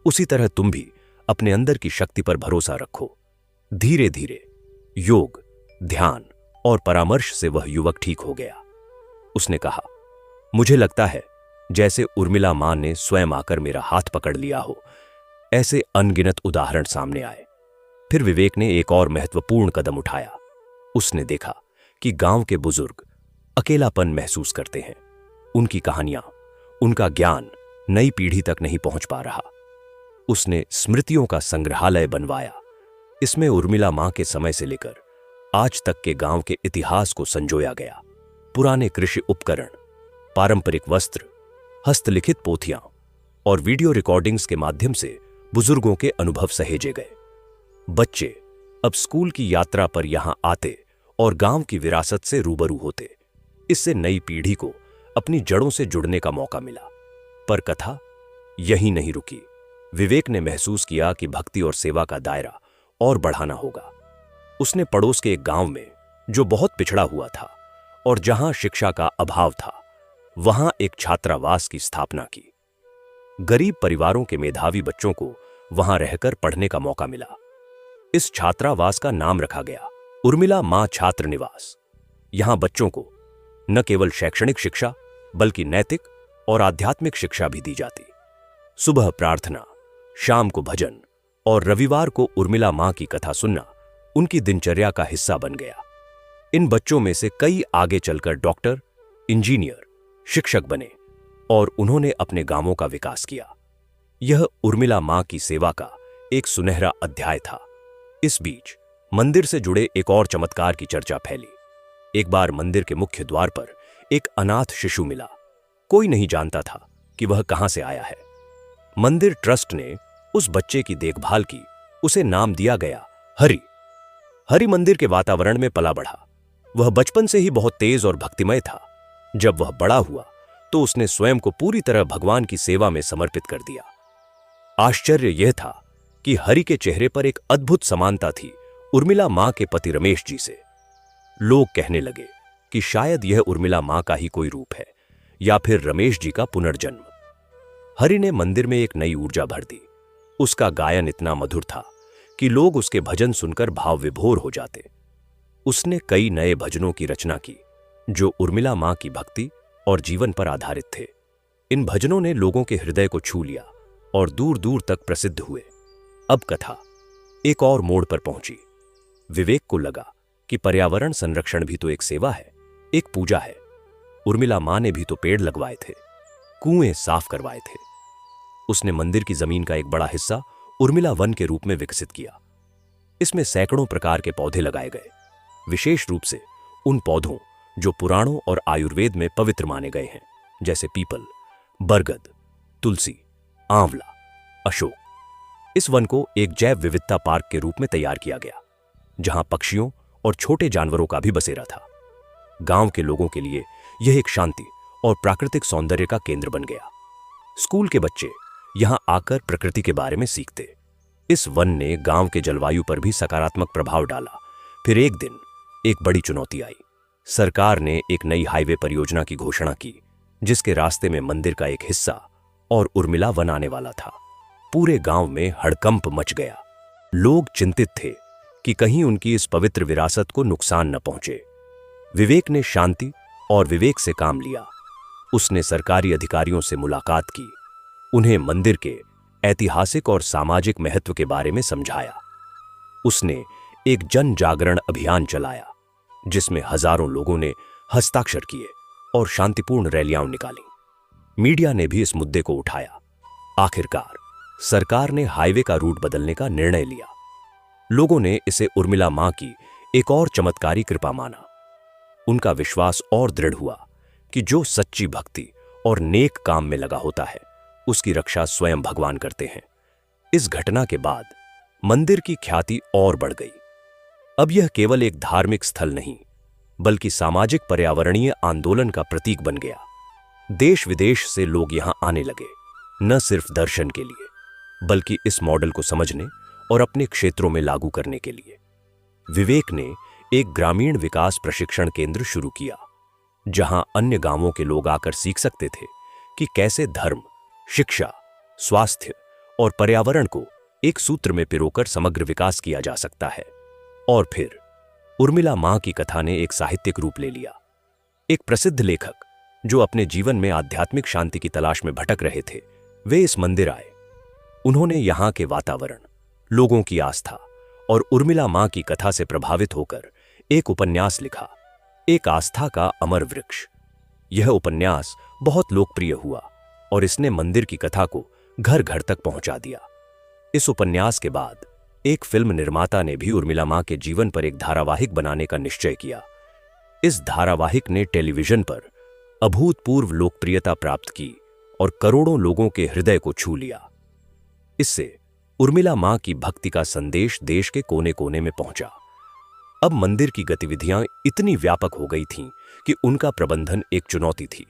उसी तरह तुम भी अपने अंदर की शक्ति पर भरोसा रखो। धीरे धीरे योग, ध्यान और परामर्श से वह युवक ठीक हो गया। उसने कहा, मुझे लगता है जैसे उर्मिला मां ने स्वयं आकर मेरा हाथ पकड़ लिया हो। ऐसे अनगिनत उदाहरण सामने आए। फिर विवेक ने एक और महत्वपूर्ण कदम उठाया। उसने देखा कि गांव के बुजुर्ग अकेलापन महसूस करते हैं। उनकी कहानियां, उनका ज्ञान नई पीढ़ी तक नहीं पहुंच पा रहा। उसने स्मृतियों का संग्रहालय बनवाया। इसमें उर्मिला मां के समय से लेकर आज तक के गांव के इतिहास को संजोया गया। पुराने कृषि उपकरण, पारंपरिक वस्त्र, हस्तलिखित पोथियां और वीडियो रिकॉर्डिंग्स के माध्यम से बुजुर्गों के अनुभव सहेजे गए। बच्चे अब स्कूल की यात्रा पर यहां आते और गांव की विरासत से रूबरू होते। इससे नई पीढ़ी को अपनी जड़ों से जुड़ने का मौका मिला। पर कथा यहीं नहीं रुकी। विवेक ने महसूस किया कि भक्ति और सेवा का दायरा और बढ़ाना होगा। उसने पड़ोस के एक गांव में, जो बहुत पिछड़ा हुआ था और जहां शिक्षा का अभाव था, वहां एक छात्रावास की स्थापना की। गरीब परिवारों के मेधावी बच्चों को वहां रहकर पढ़ने का मौका मिला। इस छात्रावास का नाम रखा गया उर्मिला मां छात्र निवास। यहां बच्चों को न केवल शैक्षणिक शिक्षा बल्कि नैतिक और आध्यात्मिक शिक्षा भी दी जाती। सुबह प्रार्थना, शाम को भजन और रविवार को उर्मिला मां की कथा सुनना उनकी दिनचर्या का हिस्सा बन गया। इन बच्चों में से कई आगे चलकर डॉक्टर, इंजीनियर, शिक्षक बने और उन्होंने अपने गांवों का विकास किया। यह उर्मिला मां की सेवा का एक सुनहरा अध्याय था। इस बीच मंदिर से जुड़े एक और चमत्कार की चर्चा फैली। एक बार मंदिर के मुख्य द्वार पर एक अनाथ शिशु मिला। कोई नहीं जानता था कि वह कहां से आया है। मंदिर ट्रस्ट ने उस बच्चे की देखभाल की। उसे नाम दिया गया हरि। हरि मंदिर के वातावरण में पला बढ़ा। वह बचपन से ही बहुत तेज और भक्तिमय था। जब वह बड़ा हुआ तो उसने स्वयं को पूरी तरह भगवान की सेवा में समर्पित कर दिया। आश्चर्य यह था कि हरि के चेहरे पर एक अद्भुत समानता थी उर्मिला मां के पति रमेश जी से। लोग कहने लगे कि शायद यह उर्मिला मां का ही कोई रूप है या फिर रमेश जी का पुनर्जन्म। हरि ने मंदिर में एक नई ऊर्जा भर दी। उसका गायन इतना मधुर था कि लोग उसके भजन सुनकर भाव विभोर हो जाते। उसने कई नए भजनों की रचना की जो उर्मिला मां की भक्ति और जीवन पर आधारित थे। इन भजनों ने लोगों के हृदय को छू लिया और दूर दूर तक प्रसिद्ध हुए। अब कथा एक और मोड़ पर पहुंची। विवेक को लगा कि पर्यावरण संरक्षण भी तो एक सेवा है, एक पूजा है। उर्मिला मां ने भी तो पेड़ लगवाए थे, कुएं साफ करवाए थे। उसने मंदिर की जमीन का एक बड़ा हिस्सा उर्मिला वन के रूप में विकसित किया। इसमें सैकड़ों प्रकार के पौधे लगाए गए, विशेष रूप से उन पौधों जो पुराणों और आयुर्वेद में पवित्र माने गए हैं, जैसे पीपल, बरगद, तुलसी, आंवला, अशोक। इस वन को एक जैव विविधता पार्क के रूप में तैयार किया गया, जहां पक्षियों और छोटे जानवरों का भी बसेरा था। गांव के लोगों के लिए यह एक शांति और प्राकृतिक सौंदर्य का केंद्र बन गया। स्कूल के बच्चे यहां आकर प्रकृति के बारे में सीखते। इस वन ने गांव के जलवायु पर भी सकारात्मक प्रभाव डाला। फिर एक दिन एक बड़ी चुनौती आई। सरकार ने एक नई हाईवे परियोजना की घोषणा की, जिसके रास्ते में मंदिर का एक हिस्सा और उर्मिला वन आने वाला था। पूरे गांव में हड़कंप मच गया। लोग चिंतित थे कि कहीं उनकी इस पवित्र विरासत को नुकसान न पहुंचे। विवेक ने शांति और विवेक से काम लिया। उसने सरकारी अधिकारियों से मुलाकात की, उन्हें मंदिर के ऐतिहासिक और सामाजिक महत्व के बारे में समझाया। उसने एक जन जागरण अभियान चलाया, जिसमें हजारों लोगों ने हस्ताक्षर किए और शांतिपूर्ण रैलियां निकाली। मीडिया ने भी इस मुद्दे को उठाया। आखिरकार सरकार ने हाईवे का रूट बदलने का निर्णय लिया। लोगों ने इसे उर्मिला मां की एक और चमत्कारी कृपा माना। उनका विश्वास और दृढ़ हुआ कि जो सच्ची भक्ति और नेक काम में लगा होता है, उसकी रक्षा स्वयं भगवान करते हैं। इस घटना के बाद मंदिर की ख्याति और बढ़ गई। अब यह केवल एक धार्मिक स्थल नहीं, बल्कि सामाजिक पर्यावरणीय आंदोलन का प्रतीक बन गया। देश विदेश से लोग यहां आने लगे, न सिर्फ दर्शन के लिए बल्कि इस मॉडल को समझने और अपने क्षेत्रों में लागू करने के लिए। विवेक ने एक ग्रामीण विकास प्रशिक्षण केंद्र शुरू किया, जहां अन्य गांवों के लोग आकर सीख सकते थे कि कैसे धर्म, शिक्षा, स्वास्थ्य और पर्यावरण को एक सूत्र में पिरोकर समग्र विकास किया जा सकता है। और फिर उर्मिला मां की कथा ने एक साहित्यिक रूप ले लिया। एक प्रसिद्ध लेखक जो अपने जीवन में आध्यात्मिक शांति की तलाश में भटक रहे थे, वे इस मंदिर आए। उन्होंने यहां के वातावरण, लोगों की आस्था और उर्मिला मां की कथा से प्रभावित होकर एक उपन्यास लिखा, एक आस्था का अमर वृक्ष। यह उपन्यास बहुत लोकप्रिय हुआ और इसने मंदिर की कथा को घर घर तक पहुंचा दिया। इस उपन्यास के बाद एक फिल्म निर्माता ने भी उर्मिला मां के जीवन पर एक धारावाहिक बनाने का निश्चय किया। इस धारावाहिक ने टेलीविजन पर अभूतपूर्व लोकप्रियता प्राप्त की और करोड़ों लोगों के हृदय को छू लिया। इससे उर्मिला मां की भक्ति का संदेश देश के कोने कोने में पहुंचा। अब मंदिर की गतिविधियां इतनी व्यापक हो गई थीं कि उनका प्रबंधन एक चुनौती थी।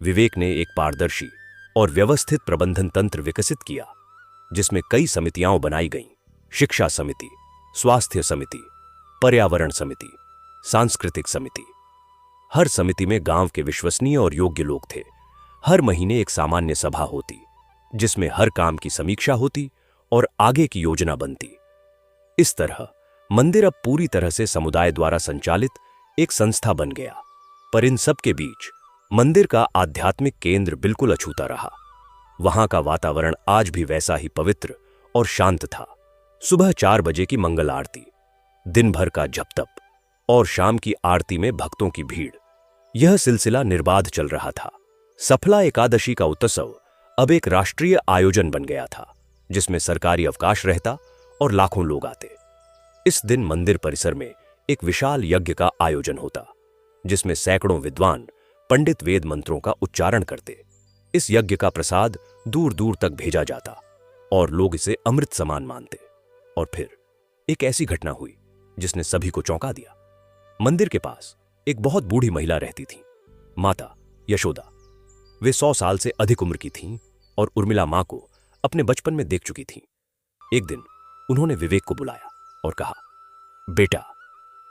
विवेक ने एक पारदर्शी और व्यवस्थित प्रबंधन तंत्र विकसित किया, जिसमें कई समितियां बनाई गईं: शिक्षा समिति, स्वास्थ्य समिति, पर्यावरण समिति, सांस्कृतिक समिति। हर समिति में गांव के विश्वसनीय और योग्य लोग थे। हर महीने एक सामान्य सभा होती, जिसमें हर काम की समीक्षा होती और आगे की योजना बनती। इस तरह मंदिर अब पूरी तरह से समुदाय द्वारा संचालित एक संस्था बन गया। पर इन सब के बीच मंदिर का आध्यात्मिक केंद्र बिल्कुल अछूता रहा। वहां का वातावरण आज भी वैसा ही पवित्र और शांत था। सुबह 4 बजे की मंगल आरती, दिन भर का जप तप और शाम की आरती में भक्तों की भीड़, यह सिलसिला निर्बाध चल रहा था। सफला एकादशी का उत्सव अब एक राष्ट्रीय आयोजन बन गया था, जिसमें सरकारी अवकाश रहता और लाखों लोग आते। इस दिन मंदिर परिसर में एक विशाल यज्ञ का आयोजन होता, जिसमें सैकड़ों विद्वान पंडित वेद मंत्रों का उच्चारण करते। इस यज्ञ का प्रसाद दूर दूर तक भेजा जाता और लोग इसे अमृत समान मानते। और फिर एक ऐसी घटना हुई जिसने सभी को चौंका दिया। मंदिर के पास एक बहुत बूढ़ी महिला रहती थी, माता यशोदा। वे 100 साल से अधिक उम्र की थीं और उर्मिला मां को अपने बचपन में देख चुकी थीं। एक दिन उन्होंने विवेक को बुलाया और कहा, बेटा,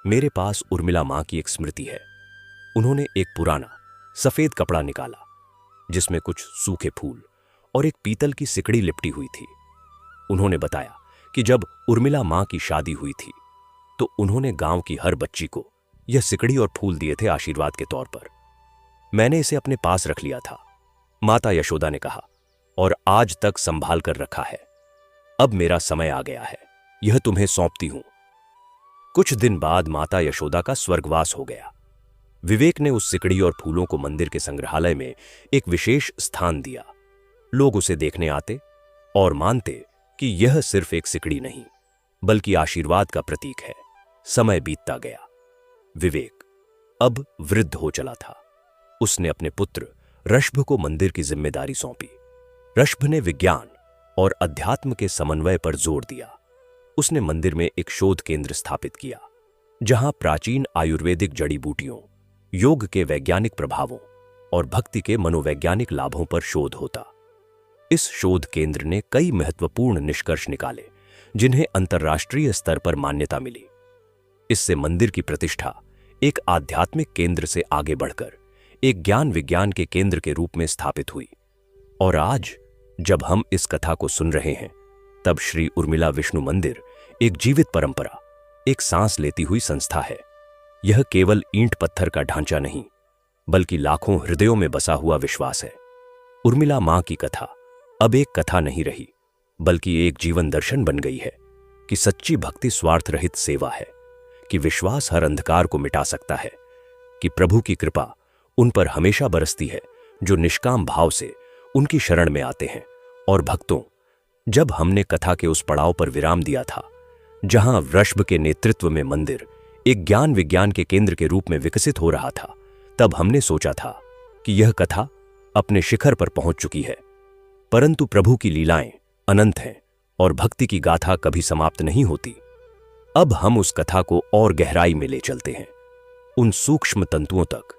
मेरे पास उर्मिला मां की एक स्मृति है। उन्होंने एक पुराना सफेद कपड़ा निकाला, जिसमें कुछ सूखे फूल और एक पीतल की सिकड़ी लिपटी हुई थी। उन्होंने बताया कि जब उर्मिला मां की शादी हुई थी, तो उन्होंने गांव की हर बच्ची को यह सिकड़ी और फूल दिए थे आशीर्वाद के तौर पर। मैंने इसे अपने पास रख लिया था, माता यशोदा ने कहा, और आज तक संभाल कर रखा है। अब मेरा समय आ गया है, यह तुम्हें सौंपती हूं। कुछ दिन बाद माता यशोदा का स्वर्गवास हो गया। विवेक ने उस सिकड़ी और फूलों को मंदिर के संग्रहालय में एक विशेष स्थान दिया। लोग उसे देखने आते और मानते कि यह सिर्फ एक सिकड़ी नहीं, बल्कि आशीर्वाद का प्रतीक है। समय बीतता गया। विवेक अब वृद्ध हो चला था। उसने अपने पुत्र ऋषभ को मंदिर की जिम्मेदारी सौंपी। ऋषभ ने विज्ञान और अध्यात्म के समन्वय पर जोर दिया। उसने मंदिर में एक शोध केंद्र स्थापित किया, जहां प्राचीन आयुर्वेदिक जड़ी बूटियों, योग के वैज्ञानिक प्रभावों और भक्ति के मनोवैज्ञानिक लाभों पर शोध होता। इस शोध केंद्र ने कई महत्वपूर्ण निष्कर्ष निकाले, जिन्हें अंतर्राष्ट्रीय स्तर पर मान्यता मिली। इससे मंदिर की प्रतिष्ठा एक आध्यात्मिक केंद्र से आगे बढ़कर एक ज्ञान विज्ञान के केंद्र के रूप में स्थापित हुई। और आज जब हम इस कथा को सुन रहे हैं, तब श्री उर्मिला विष्णु मंदिर एक जीवित परंपरा, एक सांस लेती हुई संस्था है। यह केवल ईंट पत्थर का ढांचा नहीं, बल्कि लाखों हृदयों में बसा हुआ विश्वास है। उर्मिला मां की कथा अब एक कथा नहीं रही, बल्कि एक जीवन दर्शन बन गई है कि सच्ची भक्ति स्वार्थ रहित सेवा है, कि विश्वास हर अंधकार को मिटा सकता है, कि प्रभु की कृपा उन पर हमेशा बरसती है जो निष्काम भाव से उनकी शरण में आते हैं। और भक्तों, जब हमने कथा के उस पड़ाव पर विराम दिया था जहां ऋषभ के नेतृत्व में मंदिर एक ज्ञान विज्ञान के केंद्र के रूप में विकसित हो रहा था, तब हमने सोचा था कि यह कथा अपने शिखर पर पहुंच चुकी है। परंतु प्रभु की लीलाएं अनंत हैं और भक्ति की गाथा कभी समाप्त नहीं होती। अब हम उस कथा को और गहराई में ले चलते हैं, उन सूक्ष्म तंतुओं तक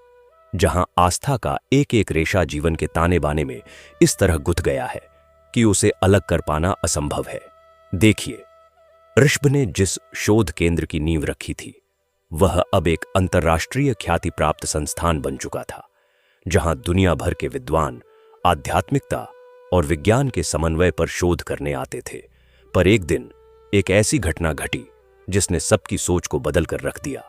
जहां आस्था का एक एक रेशा जीवन के ताने बाने में इस तरह गुथ गया है कि उसे अलग कर पाना असंभव है। देखिए, ऋषभ ने जिस शोध केंद्र की नींव रखी थी, वह अब एक अंतर्राष्ट्रीय ख्याति प्राप्त संस्थान बन चुका था, जहां दुनिया भर के विद्वान आध्यात्मिकता और विज्ञान के समन्वय पर शोध करने आते थे। पर एक दिन एक ऐसी घटना घटी जिसने सबकी सोच को बदल कर रख दिया।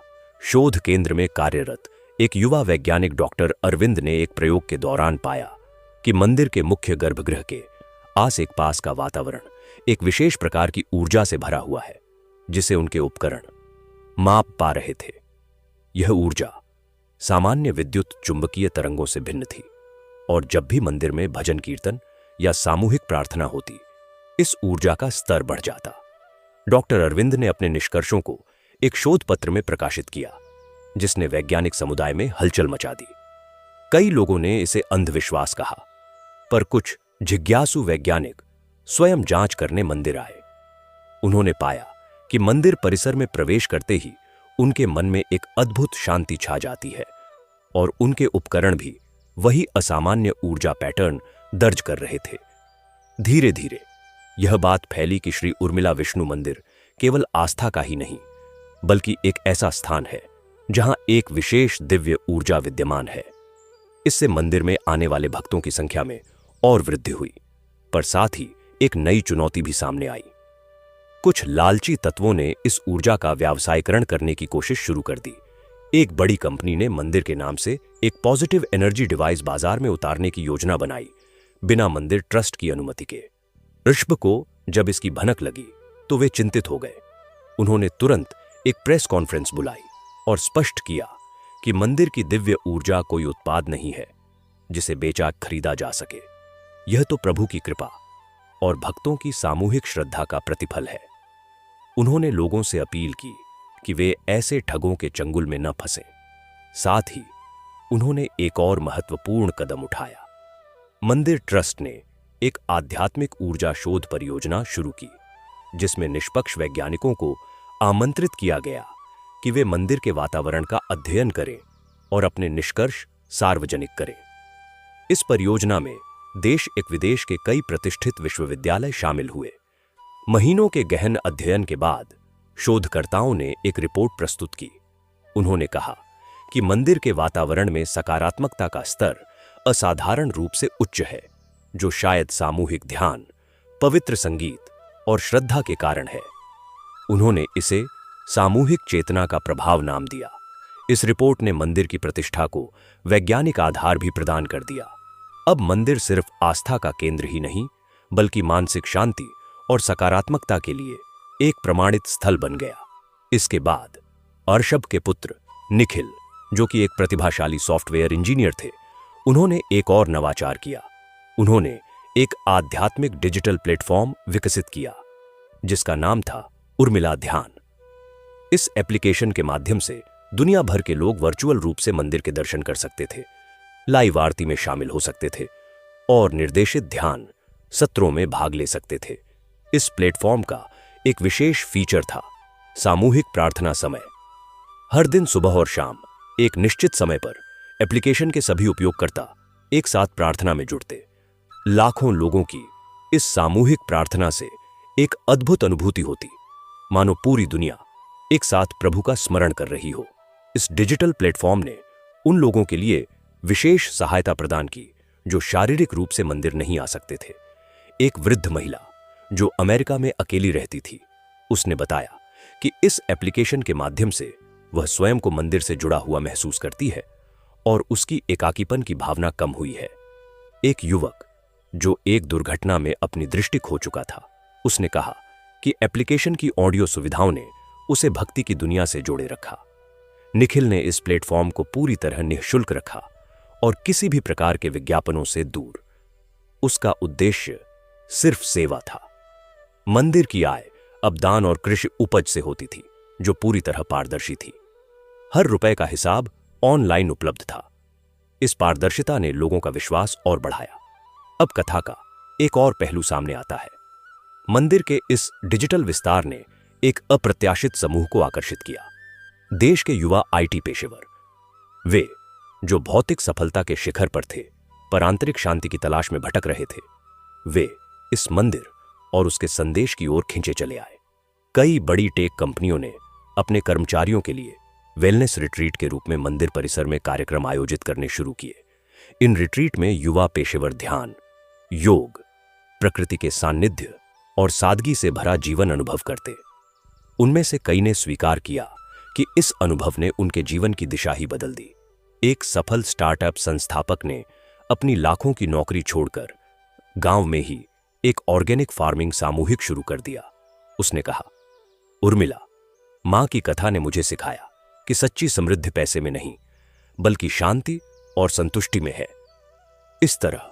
शोध केंद्र में कार्यरत एक युवा वैज्ञानिक डॉक्टर अरविंद ने एक प्रयोग के दौरान पाया कि मंदिर के मुख्य गर्भगृह के आस एक पास का वातावरण एक विशेष प्रकार की ऊर्जा से भरा हुआ है, जिसे उनके उपकरण माप पा रहे थे। यह ऊर्जा सामान्य विद्युत चुंबकीय तरंगों से भिन्न थी, और जब भी मंदिर में भजन कीर्तन या सामूहिक प्रार्थना होती, इस ऊर्जा का स्तर बढ़ जाता। डॉक्टर अरविंद ने अपने निष्कर्षों को एक शोध पत्र में प्रकाशित किया, जिसने वैज्ञानिक समुदाय में हलचल मचा दी। कई लोगों ने इसे अंधविश्वास कहा, पर कुछ जिज्ञासु वैज्ञानिक स्वयं जांच करने मंदिर आए। उन्होंने पाया कि मंदिर परिसर में प्रवेश करते ही उनके मन में एक अद्भुत शांति छा जाती है, और उनके उपकरण भी वही असामान्य ऊर्जा पैटर्न दर्ज कर रहे थे। धीरे धीरे यह बात फैली कि श्री उर्मिला विष्णु मंदिर केवल आस्था का ही नहीं, बल्कि एक ऐसा स्थान है जहां एक विशेष दिव्य ऊर्जा विद्यमान है। इससे मंदिर में आने वाले भक्तों की संख्या में और वृद्धि हुई, पर साथ ही एक नई चुनौती भी सामने आई। कुछ लालची तत्वों ने इस ऊर्जा का व्यावसायीकरण करने की कोशिश शुरू कर दी। एक बड़ी कंपनी ने मंदिर के नाम से एक पॉजिटिव एनर्जी डिवाइस बाजार में उतारने की योजना बनाई, बिना मंदिर ट्रस्ट की अनुमति के। ऋषभ को जब इसकी भनक लगी तो वे चिंतित हो गए। उन्होंने तुरंत एक प्रेस कॉन्फ्रेंस बुलाई और स्पष्ट किया कि मंदिर की दिव्य ऊर्जा कोई उत्पाद नहीं है जिसे बेचा खरीदा जा सके। यह तो प्रभु की कृपा और भक्तों की सामूहिक श्रद्धा का प्रतिफल है। उन्होंने लोगों से अपील की कि वे ऐसे ठगों के चंगुल में न फंसें। साथ ही उन्होंने एक और महत्वपूर्ण कदम उठाया। मंदिर ट्रस्ट ने एक आध्यात्मिक ऊर्जा शोध परियोजना शुरू की, जिसमें निष्पक्ष वैज्ञानिकों को आमंत्रित किया गया कि वे मंदिर के वातावरण का अध्ययन करें और अपने निष्कर्ष सार्वजनिक करें। इस परियोजना में देश एक विदेश के कई प्रतिष्ठित विश्वविद्यालय शामिल हुए। महीनों के गहन अध्ययन के बाद शोधकर्ताओं ने एक रिपोर्ट प्रस्तुत की। उन्होंने कहा कि मंदिर के वातावरण में सकारात्मकता का स्तर असाधारण रूप से उच्च है, जो शायद सामूहिक ध्यान, पवित्र संगीत और श्रद्धा के कारण है। उन्होंने इसे सामूहिक चेतना का प्रभाव नाम दिया। इस रिपोर्ट ने मंदिर की प्रतिष्ठा को वैज्ञानिक आधार भी प्रदान कर दिया। अब मंदिर सिर्फ आस्था का केंद्र ही नहीं, बल्कि मानसिक शांति और सकारात्मकता के लिए एक प्रमाणित स्थल बन गया। इसके बाद ऋषभ के पुत्र निखिल, जो कि एक प्रतिभाशाली सॉफ्टवेयर इंजीनियर थे, उन्होंने एक और नवाचार किया। उन्होंने एक आध्यात्मिक डिजिटल प्लेटफॉर्म विकसित किया, जिसका नाम था उर्मिला ध्यान। इस एप्लीकेशन के माध्यम से दुनिया भर के लोग वर्चुअल रूप से मंदिर के दर्शन कर सकते थे, लाइव आरती में शामिल हो सकते थे और निर्देशित ध्यान सत्रों में भाग ले सकते थे। इस प्लेटफॉर्म का एक विशेष फीचर था सामूहिक प्रार्थना समय। हर दिन सुबह और शाम एक निश्चित समय पर एप्लीकेशन के सभी उपयोगकर्ता एक साथ प्रार्थना में जुड़ते। लाखों लोगों की इस सामूहिक प्रार्थना से एक अद्भुत अनुभूति होती, मानो पूरी दुनिया एक साथ प्रभु का स्मरण कर रही हो। इस डिजिटल प्लेटफॉर्म ने उन लोगों के लिए विशेष सहायता प्रदान की जो शारीरिक रूप से मंदिर नहीं आ सकते थे। एक वृद्ध महिला जो अमेरिका में अकेली रहती थी, उसने बताया कि इस एप्लीकेशन के माध्यम से वह स्वयं को मंदिर से जुड़ा हुआ महसूस करती है और उसकी एकाकीपन की भावना कम हुई है। एक युवक जो एक दुर्घटना में अपनी दृष्टि खो चुका था, उसने कहा कि एप्लीकेशन की ऑडियो सुविधाओं ने उसे भक्ति की दुनिया से जोड़े रखा। निखिल ने इस प्लेटफॉर्म को पूरी तरह निःशुल्क रखा और किसी भी प्रकार के विज्ञापनों से दूर। उसका उद्देश्य सिर्फ सेवा था। मंदिर की आय अब दान और कृषि उपज से होती थी, जो पूरी तरह पारदर्शी थी। हर रुपए का हिसाब ऑनलाइन उपलब्ध था। इस पारदर्शिता ने लोगों का विश्वास और बढ़ाया। अब कथा का एक और पहलू सामने आता है। मंदिर के इस डिजिटल विस्तार ने एक अप्रत्याशित समूह को आकर्षित किया। देश के युवा आईटी पेशेवर। वे जो भौतिक सफलता के शिखर पर थे पर आंतरिक शांति की तलाश में भटक रहे थे, वे इस मंदिर और उसके संदेश की ओर खींचे चले आए। कई बड़ी टेक कंपनियों ने अपने कर्मचारियों के लिए वेलनेस रिट्रीट के रूप में मंदिर परिसर में कार्यक्रम आयोजित करने शुरू किए। इन रिट्रीट में युवा पेशेवर ध्यान, योग, प्रकृति के सान्निध्य और सादगी से भरा जीवन अनुभव करते। उनमें से कई ने स्वीकार किया कि इस अनुभव ने उनके जीवन की दिशा ही बदल दी। एक सफल स्टार्टअप संस्थापक ने अपनी लाखों की नौकरी छोड़कर गांव में ही एक ऑर्गेनिक फार्मिंग सामूहिक शुरू कर दिया। उसने कहा, उर्मिला, मां की कथा ने मुझे सिखाया कि सच्ची समृद्धि पैसे में नहीं बल्कि शांति और संतुष्टि में है। इस तरह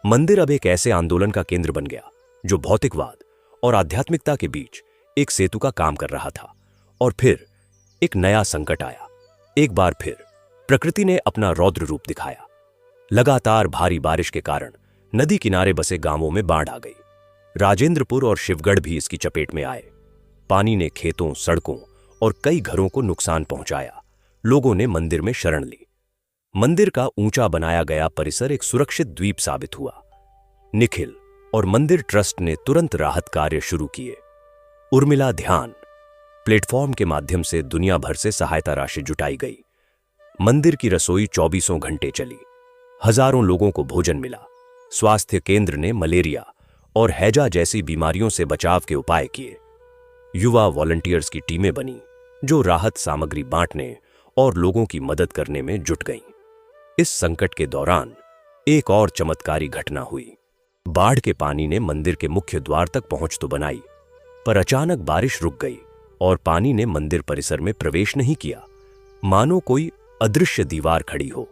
मंदिर अब एक ऐसे आंदोलन का केंद्र बन गया जो भौतिकवाद और आध्यात्मिकता के बीच एक सेतु का काम कर रहा था। और फिर एक नया संकट आया। एक बार फिर प्रकृति ने अपना रौद्र रूप दिखाया। लगातार भारी बारिश के कारण नदी किनारे बसे गांवों में बाढ़ आ गई। राजेंद्रपुर और शिवगढ़ भी इसकी चपेट में आए। पानी ने खेतों, सड़कों और कई घरों को नुकसान पहुंचाया। लोगों ने मंदिर में शरण ली। मंदिर का ऊंचा बनाया गया परिसर एक सुरक्षित द्वीप साबित हुआ। निखिल और मंदिर ट्रस्ट ने तुरंत राहत कार्य शुरू किए। उर्मिला ध्यान प्लेटफॉर्म के माध्यम से दुनिया भर से सहायता राशि जुटाई गई। मंदिर की रसोई 24 घंटे चली। हजारों लोगों को भोजन मिला। स्वास्थ्य केंद्र ने मलेरिया और हैजा जैसी बीमारियों से बचाव के उपाय किए। युवा वॉलंटियर्स की टीमें बनी जो राहत सामग्री बांटने और लोगों की मदद करने में जुट गईं। इस संकट के दौरान एक और चमत्कारी घटना हुई। बाढ़ के पानी ने मंदिर के मुख्य द्वार तक पहुंच तो बनाई, पर अचानक बारिश रुक गई और पानी ने मंदिर परिसर में प्रवेश नहीं किया, मानो कोई अदृश्य दीवार खड़ी हो।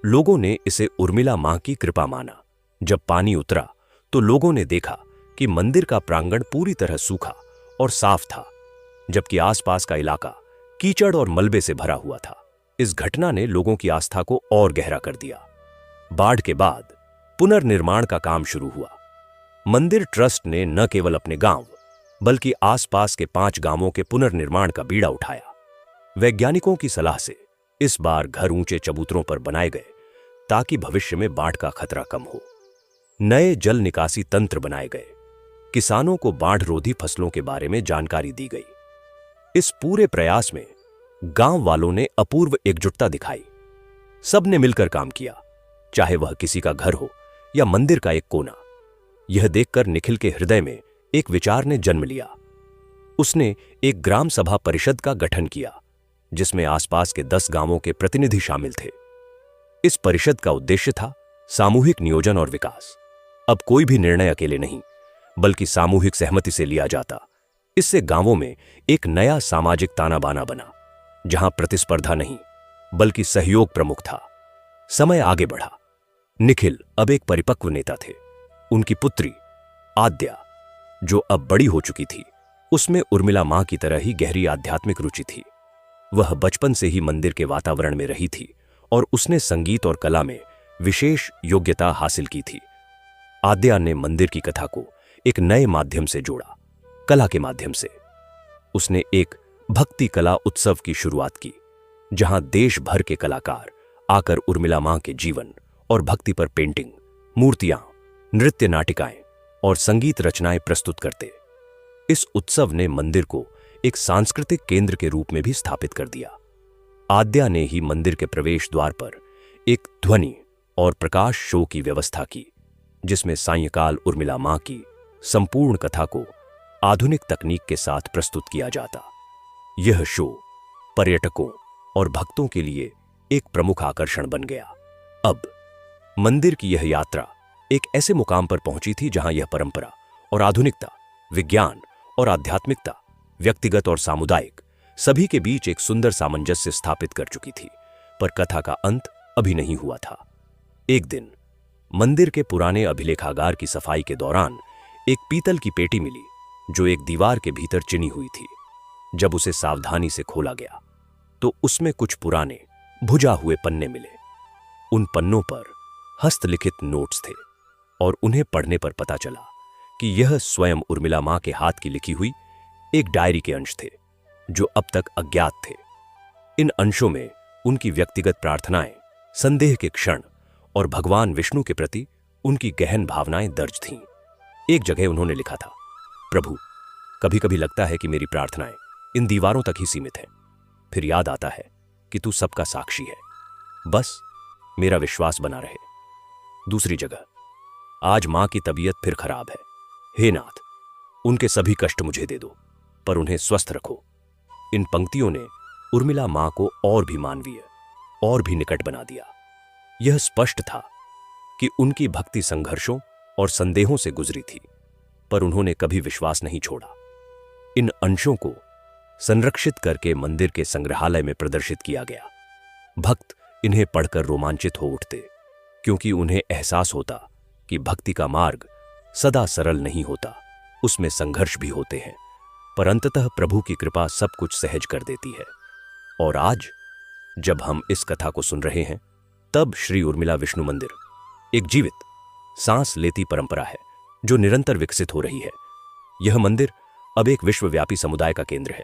लोगों ने इसे उर्मिला मां की कृपा माना। जब पानी उतरा तो लोगों ने देखा कि मंदिर का प्रांगण पूरी तरह सूखा और साफ था, जबकि आसपास का इलाका कीचड़ और मलबे से भरा हुआ था। इस घटना ने लोगों की आस्था को और गहरा कर दिया। बाढ़ के बाद पुनर्निर्माण का काम शुरू हुआ। मंदिर ट्रस्ट ने न केवल अपने गांव बल्कि आसपास के 5 गांवों के पुनर्निर्माण का बीड़ा उठाया। वैज्ञानिकों की सलाह से इस बार घर ऊंचे चबूतरों पर बनाए गए ताकि भविष्य में बाढ़ का खतरा कम हो। नए जल निकासी तंत्र बनाए गए। किसानों को बाढ़ रोधी फसलों के बारे में जानकारी दी गई। इस पूरे प्रयास में गांव वालों ने अपूर्व एकजुटता दिखाई। सबने मिलकर काम किया, चाहे वह किसी का घर हो या मंदिर का एक कोना। यह देखकर निखिल के हृदय में एक विचार ने जन्म लिया। उसने एक ग्राम सभा परिषद का गठन किया जिसमें आसपास के 10 गांवों के प्रतिनिधि शामिल थे। इस परिषद का उद्देश्य था सामूहिक नियोजन और विकास। अब कोई भी निर्णय अकेले नहीं बल्कि सामूहिक सहमति से लिया जाता। इससे गांवों में एक नया सामाजिक ताना बाना बना जहां प्रतिस्पर्धा नहीं बल्कि सहयोग प्रमुख था। समय आगे बढ़ा। निखिल अब एक परिपक्व नेता थे। उनकी पुत्री आद्या, जो अब बड़ी हो चुकी थी, उसमें उर्मिला मां की तरह ही गहरी आध्यात्मिक रुचि थी। वह बचपन से ही मंदिर के वातावरण में रही थी और उसने संगीत और कला में विशेष योग्यता हासिल की थी। आद्या ने मंदिर की कथा को एक नए माध्यम से जोड़ा, कला के माध्यम से। उसने एक भक्ति कला उत्सव की शुरुआत की जहां देश भर के कलाकार आकर उर्मिला मां के जीवन और भक्ति पर पेंटिंग, मूर्तियां, नृत्य नाटिकाएं और संगीत रचनाएं प्रस्तुत करते। इस उत्सव ने मंदिर को एक सांस्कृतिक केंद्र के रूप में भी स्थापित कर दिया। आद्या ने ही मंदिर के प्रवेश द्वार पर एक ध्वनि और प्रकाश शो की व्यवस्था की जिसमें सायंकाल उर्मिला मां की संपूर्ण कथा को आधुनिक तकनीक के साथ प्रस्तुत किया जाता। यह शो पर्यटकों और भक्तों के लिए एक प्रमुख आकर्षण बन गया। अब मंदिर की यह यात्रा एक ऐसे मुकाम पर पहुंची थी जहां यह परंपरा और आधुनिकता, विज्ञान और आध्यात्मिकता, व्यक्तिगत और सामुदायिक, सभी के बीच एक सुंदर सामंजस्य स्थापित कर चुकी थी। पर कथा का अंत अभी नहीं हुआ था। एक दिन मंदिर के पुराने अभिलेखागार की सफाई के दौरान एक पीतल की पेटी मिली जो एक दीवार के भीतर चिनी हुई थी। जब उसे सावधानी से खोला गया तो उसमें कुछ पुराने भुजा हुए पन्ने मिले। उन पन्नों पर हस्तलिखित नोट्स थे और उन्हें पढ़ने पर पता चला कि यह स्वयं उर्मिला मां के हाथ की लिखी हुई एक डायरी के अंश थे जो अब तक अज्ञात थे। इन अंशों में उनकी व्यक्तिगत प्रार्थनाएं संदेह के क्षण और भगवान विष्णु के प्रति उनकी गहन भावनाएं दर्ज थीं। एक जगह उन्होंने लिखा था, प्रभु, कभी कभी लगता है कि मेरी प्रार्थनाएं इन दीवारों तक ही सीमित हैं। फिर याद आता है कि तू सबका साक्षी है, बस मेरा विश्वास बना रहे। दूसरी जगह, आज मां की तबीयत फिर खराब है। हे नाथ, उनके सभी कष्ट मुझे दे दो, पर उन्हें स्वस्थ रखो। इन पंक्तियों ने उर्मिला मां को और भी मानवीय और भी निकट बना दिया। यह स्पष्ट था कि उनकी भक्ति संघर्षों और संदेहों से गुजरी थी, पर उन्होंने कभी विश्वास नहीं छोड़ा। इन अंशों को संरक्षित करके मंदिर के संग्रहालय में प्रदर्शित किया गया। भक्त इन्हें पढ़कर रोमांचित हो उठते, क्योंकि उन्हें एहसास होता कि भक्ति का मार्ग सदा सरल नहीं होता, उसमें संघर्ष भी होते हैं, पर अंततः प्रभु की कृपा सब कुछ सहज कर देती है। और आज जब हम इस कथा को सुन रहे हैं, तब श्री उर्मिला विष्णु मंदिर एक जीवित, सांस लेती परंपरा है जो निरंतर विकसित हो रही है। यह मंदिर अब एक विश्वव्यापी समुदाय का केंद्र है,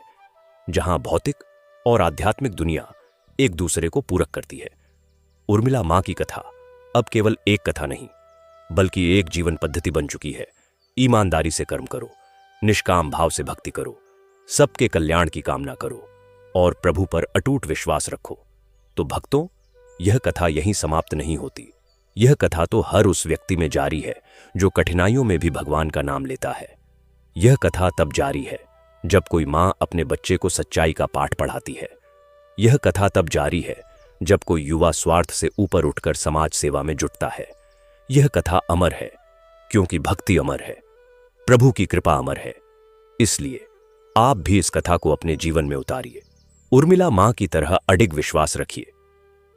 जहां भौतिक और आध्यात्मिक दुनिया एक दूसरे को पूरक करती है। उर्मिला मां की कथा अब केवल एक कथा नहीं, बल्कि एक जीवन पद्धति बन चुकी है। ईमानदारी से कर्म करो, निष्काम भाव से भक्ति करो, सबके कल्याण की कामना करो और प्रभु पर अटूट विश्वास रखो। तो भक्तों, यह कथा यहीं समाप्त नहीं होती। यह कथा तो हर उस व्यक्ति में जारी है जो कठिनाइयों में भी भगवान का नाम लेता है। यह कथा तब जारी है जब कोई मां अपने बच्चे को सच्चाई का पाठ पढ़ाती है। यह कथा तब जारी है जब कोई युवा स्वार्थ से ऊपर उठकर समाज सेवा में जुटता है। यह कथा अमर है क्योंकि भक्ति अमर है, प्रभु की कृपा अमर है। इसलिए आप भी इस कथा को अपने जीवन में उतारिए। उर्मिला मां की तरह अडिग विश्वास रखिए।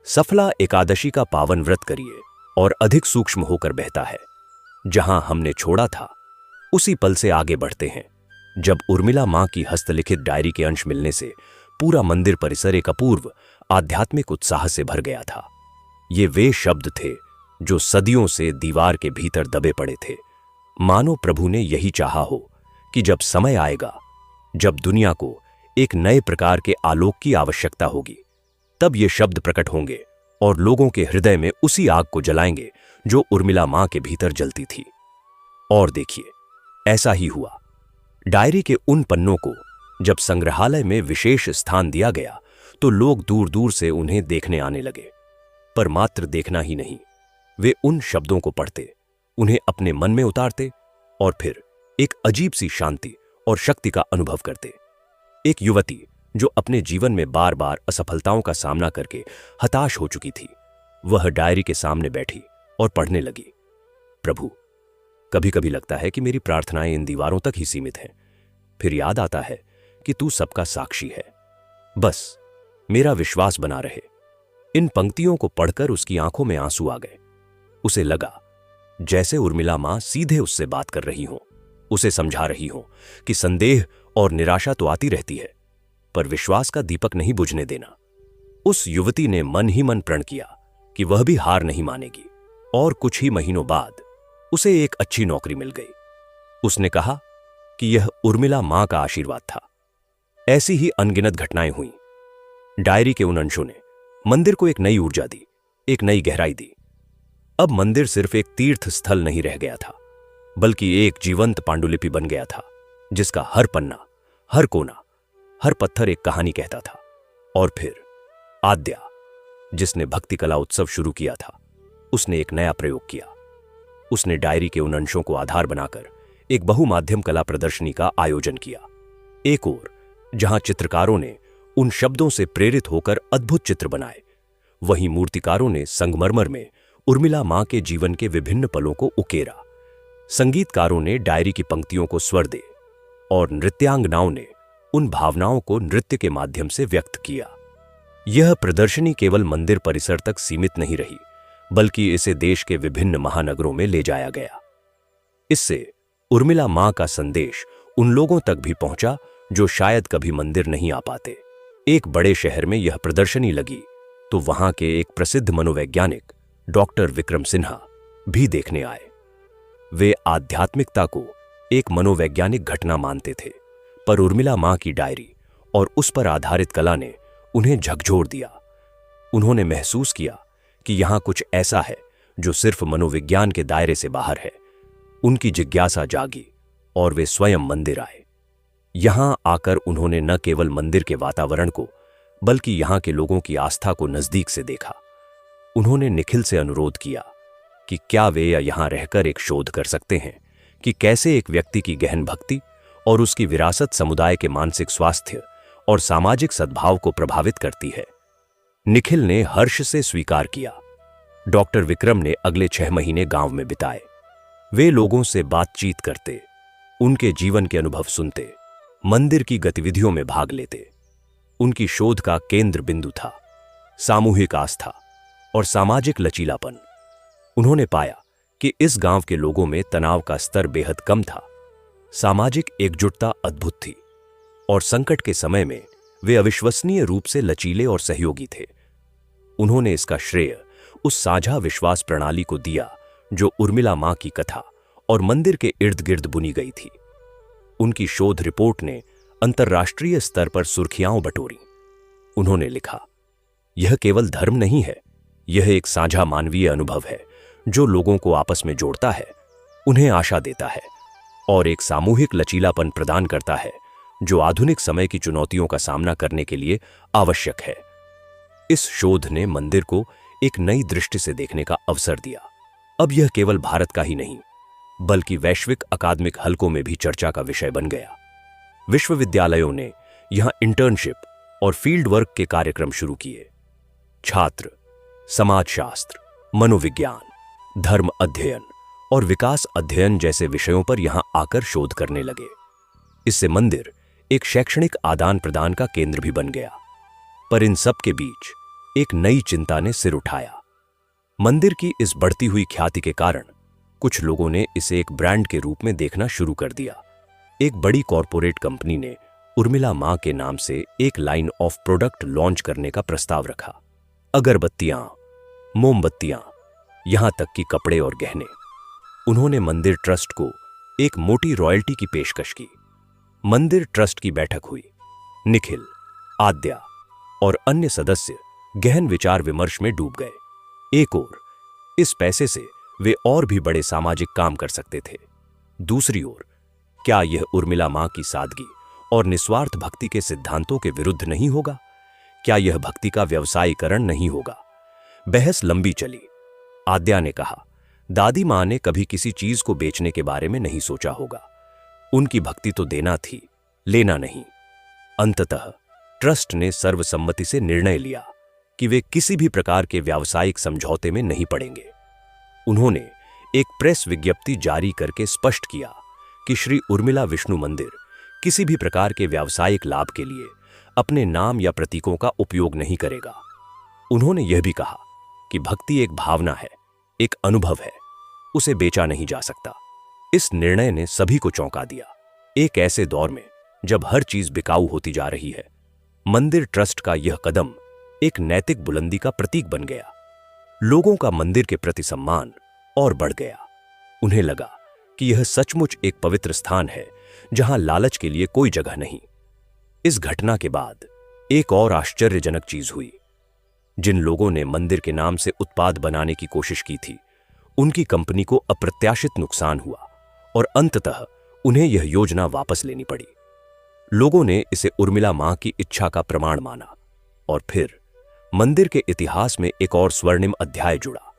सफला एकादशी का पावन व्रत करिए और अधिक सूक्ष्म होकर बहता है। जहां हमने छोड़ा था उसी पल से आगे बढ़ते हैं, जब उर्मिला मां की हस्तलिखित डायरी के अंश मिलने से पूरा मंदिर परिसर एक अपूर्व आध्यात्मिक उत्साह से भर गया था। ये वे शब्द थे जो सदियों से दीवार के भीतर दबे पड़े थे। मानो प्रभु ने यही चाहा हो कि जब समय आएगा, जब दुनिया को एक नए प्रकार के आलोक की आवश्यकता होगी, तब ये शब्द प्रकट होंगे और लोगों के हृदय में उसी आग को जलाएंगे जो उर्मिला मां के भीतर जलती थी। और देखिए, ऐसा ही हुआ। डायरी के उन पन्नों को जब संग्रहालय में विशेष स्थान दिया गया, तो लोग दूर दूर से उन्हें देखने आने लगे। पर मात्र देखना ही नहीं, वे उन शब्दों को पढ़ते, उन्हें अपने मन में उतारते और फिर एक अजीब सी शांति और शक्ति का अनुभव करते। एक युवती जो अपने जीवन में बार बार असफलताओं का सामना करके हताश हो चुकी थी, वह डायरी के सामने बैठी और पढ़ने लगी, प्रभु, कभी कभी लगता है कि मेरी प्रार्थनाएं इन दीवारों तक ही सीमित हैं। फिर याद आता है कि तू सबका साक्षी है, बस मेरा विश्वास बना रहे। इन पंक्तियों को पढ़कर उसकी आंखों में आंसू आ गए। उसे लगा जैसे उर्मिला मां सीधे उससे बात कर रही हो, उसे समझा रही हो कि संदेह और निराशा तो आती रहती है, पर विश्वास का दीपक नहीं बुझने देना। उस युवती ने मन ही मन प्रण किया कि वह भी हार नहीं मानेगी, और कुछ ही महीनों बाद उसे एक अच्छी नौकरी मिल गई। उसने कहा कि यह उर्मिला मां का आशीर्वाद था। ऐसी ही अनगिनत घटनाएं हुईं। डायरी के उन अंशों ने मंदिर को एक नई ऊर्जा दी, एक नई गहराई दी। अब मंदिर सिर्फ एक तीर्थ स्थल नहीं रह गया था, बल्कि एक जीवंत पांडुलिपि बन गया था, जिसका हर पन्ना, हर कोना, हर पत्थर एक कहानी कहता था। और फिर आद्या, जिसने भक्ति कला उत्सव शुरू किया था, उसने एक नया प्रयोग किया। उसने डायरी के उन अंशों को आधार बनाकर एक बहुमाध्यम कला प्रदर्शनी का आयोजन किया। एक ओर जहां चित्रकारों ने उन शब्दों से प्रेरित होकर अद्भुत चित्र बनाए, वहीं मूर्तिकारों ने संगमरमर में उर्मिला मां के जीवन के विभिन्न पलों को उकेरा। संगीतकारों ने डायरी की पंक्तियों को स्वर दे और नृत्यांगनाओं ने उन भावनाओं को नृत्य के माध्यम से व्यक्त किया। यह प्रदर्शनी केवल मंदिर परिसर तक सीमित नहीं रही, बल्कि इसे देश के विभिन्न महानगरों में ले जाया गया। इससे उर्मिला मां का संदेश उन लोगों तक भी पहुंचा जो शायद कभी मंदिर नहीं आ पाते। एक बड़े शहर में यह प्रदर्शनी लगी तो वहां के एक प्रसिद्ध मनोवैज्ञानिक डॉक्टर विक्रम सिन्हा भी देखने आए। वे आध्यात्मिकता को एक मनोवैज्ञानिक घटना मानते थे, पर उर्मिला मां की डायरी और उस पर आधारित कला ने उन्हें झकझोर दिया। उन्होंने महसूस किया कि यहां कुछ ऐसा है जो सिर्फ मनोविज्ञान के दायरे से बाहर है। उनकी जिज्ञासा जागी और वे स्वयं मंदिर आए। यहां आकर उन्होंने न केवल मंदिर के वातावरण को बल्कि यहां के लोगों की आस्था को नजदीक से देखा। उन्होंने निखिल से अनुरोध किया कि क्या वे यहां रहकर एक शोध कर सकते हैं कि कैसे एक व्यक्ति की गहन भक्ति और उसकी विरासत समुदाय के मानसिक स्वास्थ्य और सामाजिक सद्भाव को प्रभावित करती है। निखिल ने हर्ष से स्वीकार किया। डॉक्टर विक्रम ने अगले 6 महीने गांव में बिताए। वे लोगों से बातचीत करते, उनके जीवन के अनुभव सुनते, मंदिर की गतिविधियों में भाग लेते। उनकी शोध का केंद्र बिंदु था सामूहिक आस्था और सामाजिक लचीलापन। उन्होंने पाया कि इस गांव के लोगों में तनाव का स्तर बेहद कम था, सामाजिक एकजुटता अद्भुत थी और संकट के समय में वे अविश्वसनीय रूप से लचीले और सहयोगी थे। उन्होंने इसका श्रेय उस साझा विश्वास प्रणाली को दिया जो उर्मिला मां की कथा और मंदिर के इर्द गिर्द बुनी गई थी। उनकी शोध रिपोर्ट ने अंतर्राष्ट्रीय स्तर पर सुर्खियां बटोरी। उन्होंने लिखा, यह केवल धर्म नहीं है, यह एक साझा मानवीय अनुभव है जो लोगों को आपस में जोड़ता है, उन्हें आशा देता है और एक सामूहिक लचीलापन प्रदान करता है जो आधुनिक समय की चुनौतियों का सामना करने के लिए आवश्यक है। इस शोध ने मंदिर को एक नई दृष्टि से देखने का अवसर दिया। अब यह केवल भारत का ही नहीं बल्कि वैश्विक अकादमिक हलकों में भी चर्चा का विषय बन गया। विश्वविद्यालयों ने यहां इंटर्नशिप और फील्ड वर्क के कार्यक्रम शुरू किए। छात्र समाजशास्त्र, मनोविज्ञान, धर्म अध्ययन और विकास अध्ययन जैसे विषयों पर यहां आकर शोध करने लगे। इससे मंदिर एक शैक्षणिक आदान प्रदान का केंद्र भी बन गया। पर इन सब के बीच एक नई चिंता ने सिर उठाया। मंदिर की इस बढ़ती हुई ख्याति के कारण कुछ लोगों ने इसे एक ब्रांड के रूप में देखना शुरू कर दिया। एक बड़ी कॉरपोरेट कंपनी ने उर्मिला मां के नाम से एक लाइन ऑफ प्रोडक्ट लॉन्च करने का प्रस्ताव रखा। अगरबत्तियां, मोमबत्तियां, यहां तक कि कपड़े और गहने। उन्होंने मंदिर ट्रस्ट को एक मोटी रॉयल्टी की पेशकश की। मंदिर ट्रस्ट की बैठक हुई। निखिल, आद्या और अन्य सदस्य गहन विचार विमर्श में डूब गए। एक ओर इस पैसे से वे और भी बड़े सामाजिक काम कर सकते थे। दूसरी ओर क्या यह उर्मिला मां की सादगी और निस्वार्थ भक्ति के सिद्धांतों के विरुद्ध नहीं होगा? क्या यह भक्ति का व्यवसायीकरण नहीं होगा? बहस लंबी चली। आद्या ने कहा, दादी मां ने कभी किसी चीज को बेचने के बारे में नहीं सोचा होगा। उनकी भक्ति तो देना थी, लेना नहीं। अंततः ट्रस्ट ने सर्वसम्मति से निर्णय लिया कि वे किसी भी प्रकार के व्यावसायिक समझौते में नहीं पड़ेंगे। उन्होंने एक प्रेस विज्ञप्ति जारी करके स्पष्ट किया कि श्री उर्मिला विष्णु मंदिर किसी भी प्रकार के व्यावसायिक लाभ के लिए अपने नाम या प्रतीकों का उपयोग नहीं करेगा। उन्होंने यह भी कहा कि भक्ति एक भावना है, एक अनुभव है, उसे बेचा नहीं जा सकता। इस निर्णय ने सभी को चौंका दिया। एक ऐसे दौर में जब हर चीज बिकाऊ होती जा रही है, मंदिर ट्रस्ट का यह कदम एक नैतिक बुलंदी का प्रतीक बन गया। लोगों का मंदिर के प्रति सम्मान और बढ़ गया। उन्हें लगा कि यह सचमुच एक पवित्र स्थान है जहां लालच के लिए कोई जगह नहीं। इस घटना के बाद एक और आश्चर्यजनक चीज हुई। जिन लोगों ने मंदिर के नाम से उत्पाद बनाने की कोशिश की थी, उनकी कंपनी को अप्रत्याशित नुकसान हुआ और अंततः उन्हें यह योजना वापस लेनी पड़ी। लोगों ने इसे उर्मिला मां की इच्छा का प्रमाण माना और फिर मंदिर के इतिहास में एक और स्वर्णिम अध्याय जुड़ा।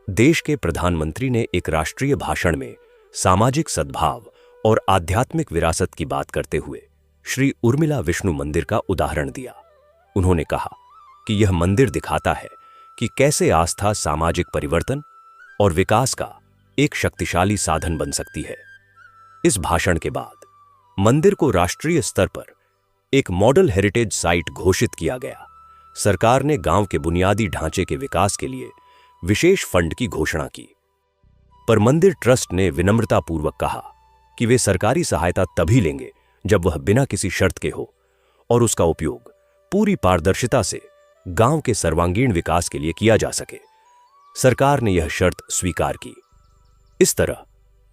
देश के प्रधानमंत्री ने एक राष्ट्रीय भाषण में सामाजिक सद्भाव और आध्यात्मिक विरासत की बात करते हुए श्री उर्मिला विष्णु मंदिर का उदाहरण दिया। उन्होंने कहा कि यह मंदिर दिखाता है कि कैसे आस्था सामाजिक परिवर्तन और विकास का एक शक्तिशाली साधन बन सकती है। इस भाषण के बाद मंदिर को राष्ट्रीय स्तर पर एक मॉडल हेरिटेज साइट घोषित किया गया। सरकार ने गांव के बुनियादी ढांचे के विकास के लिए विशेष फंड की घोषणा की। पर मंदिर ट्रस्ट ने विनम्रतापूर्वक कहा कि वे सरकारी सहायता तभी लेंगे जब वह बिना किसी शर्त के हो और उसका उपयोग पूरी पारदर्शिता से गांव के सर्वांगीण विकास के लिए किया जा सके। सरकार ने यह शर्त स्वीकार की। इस तरह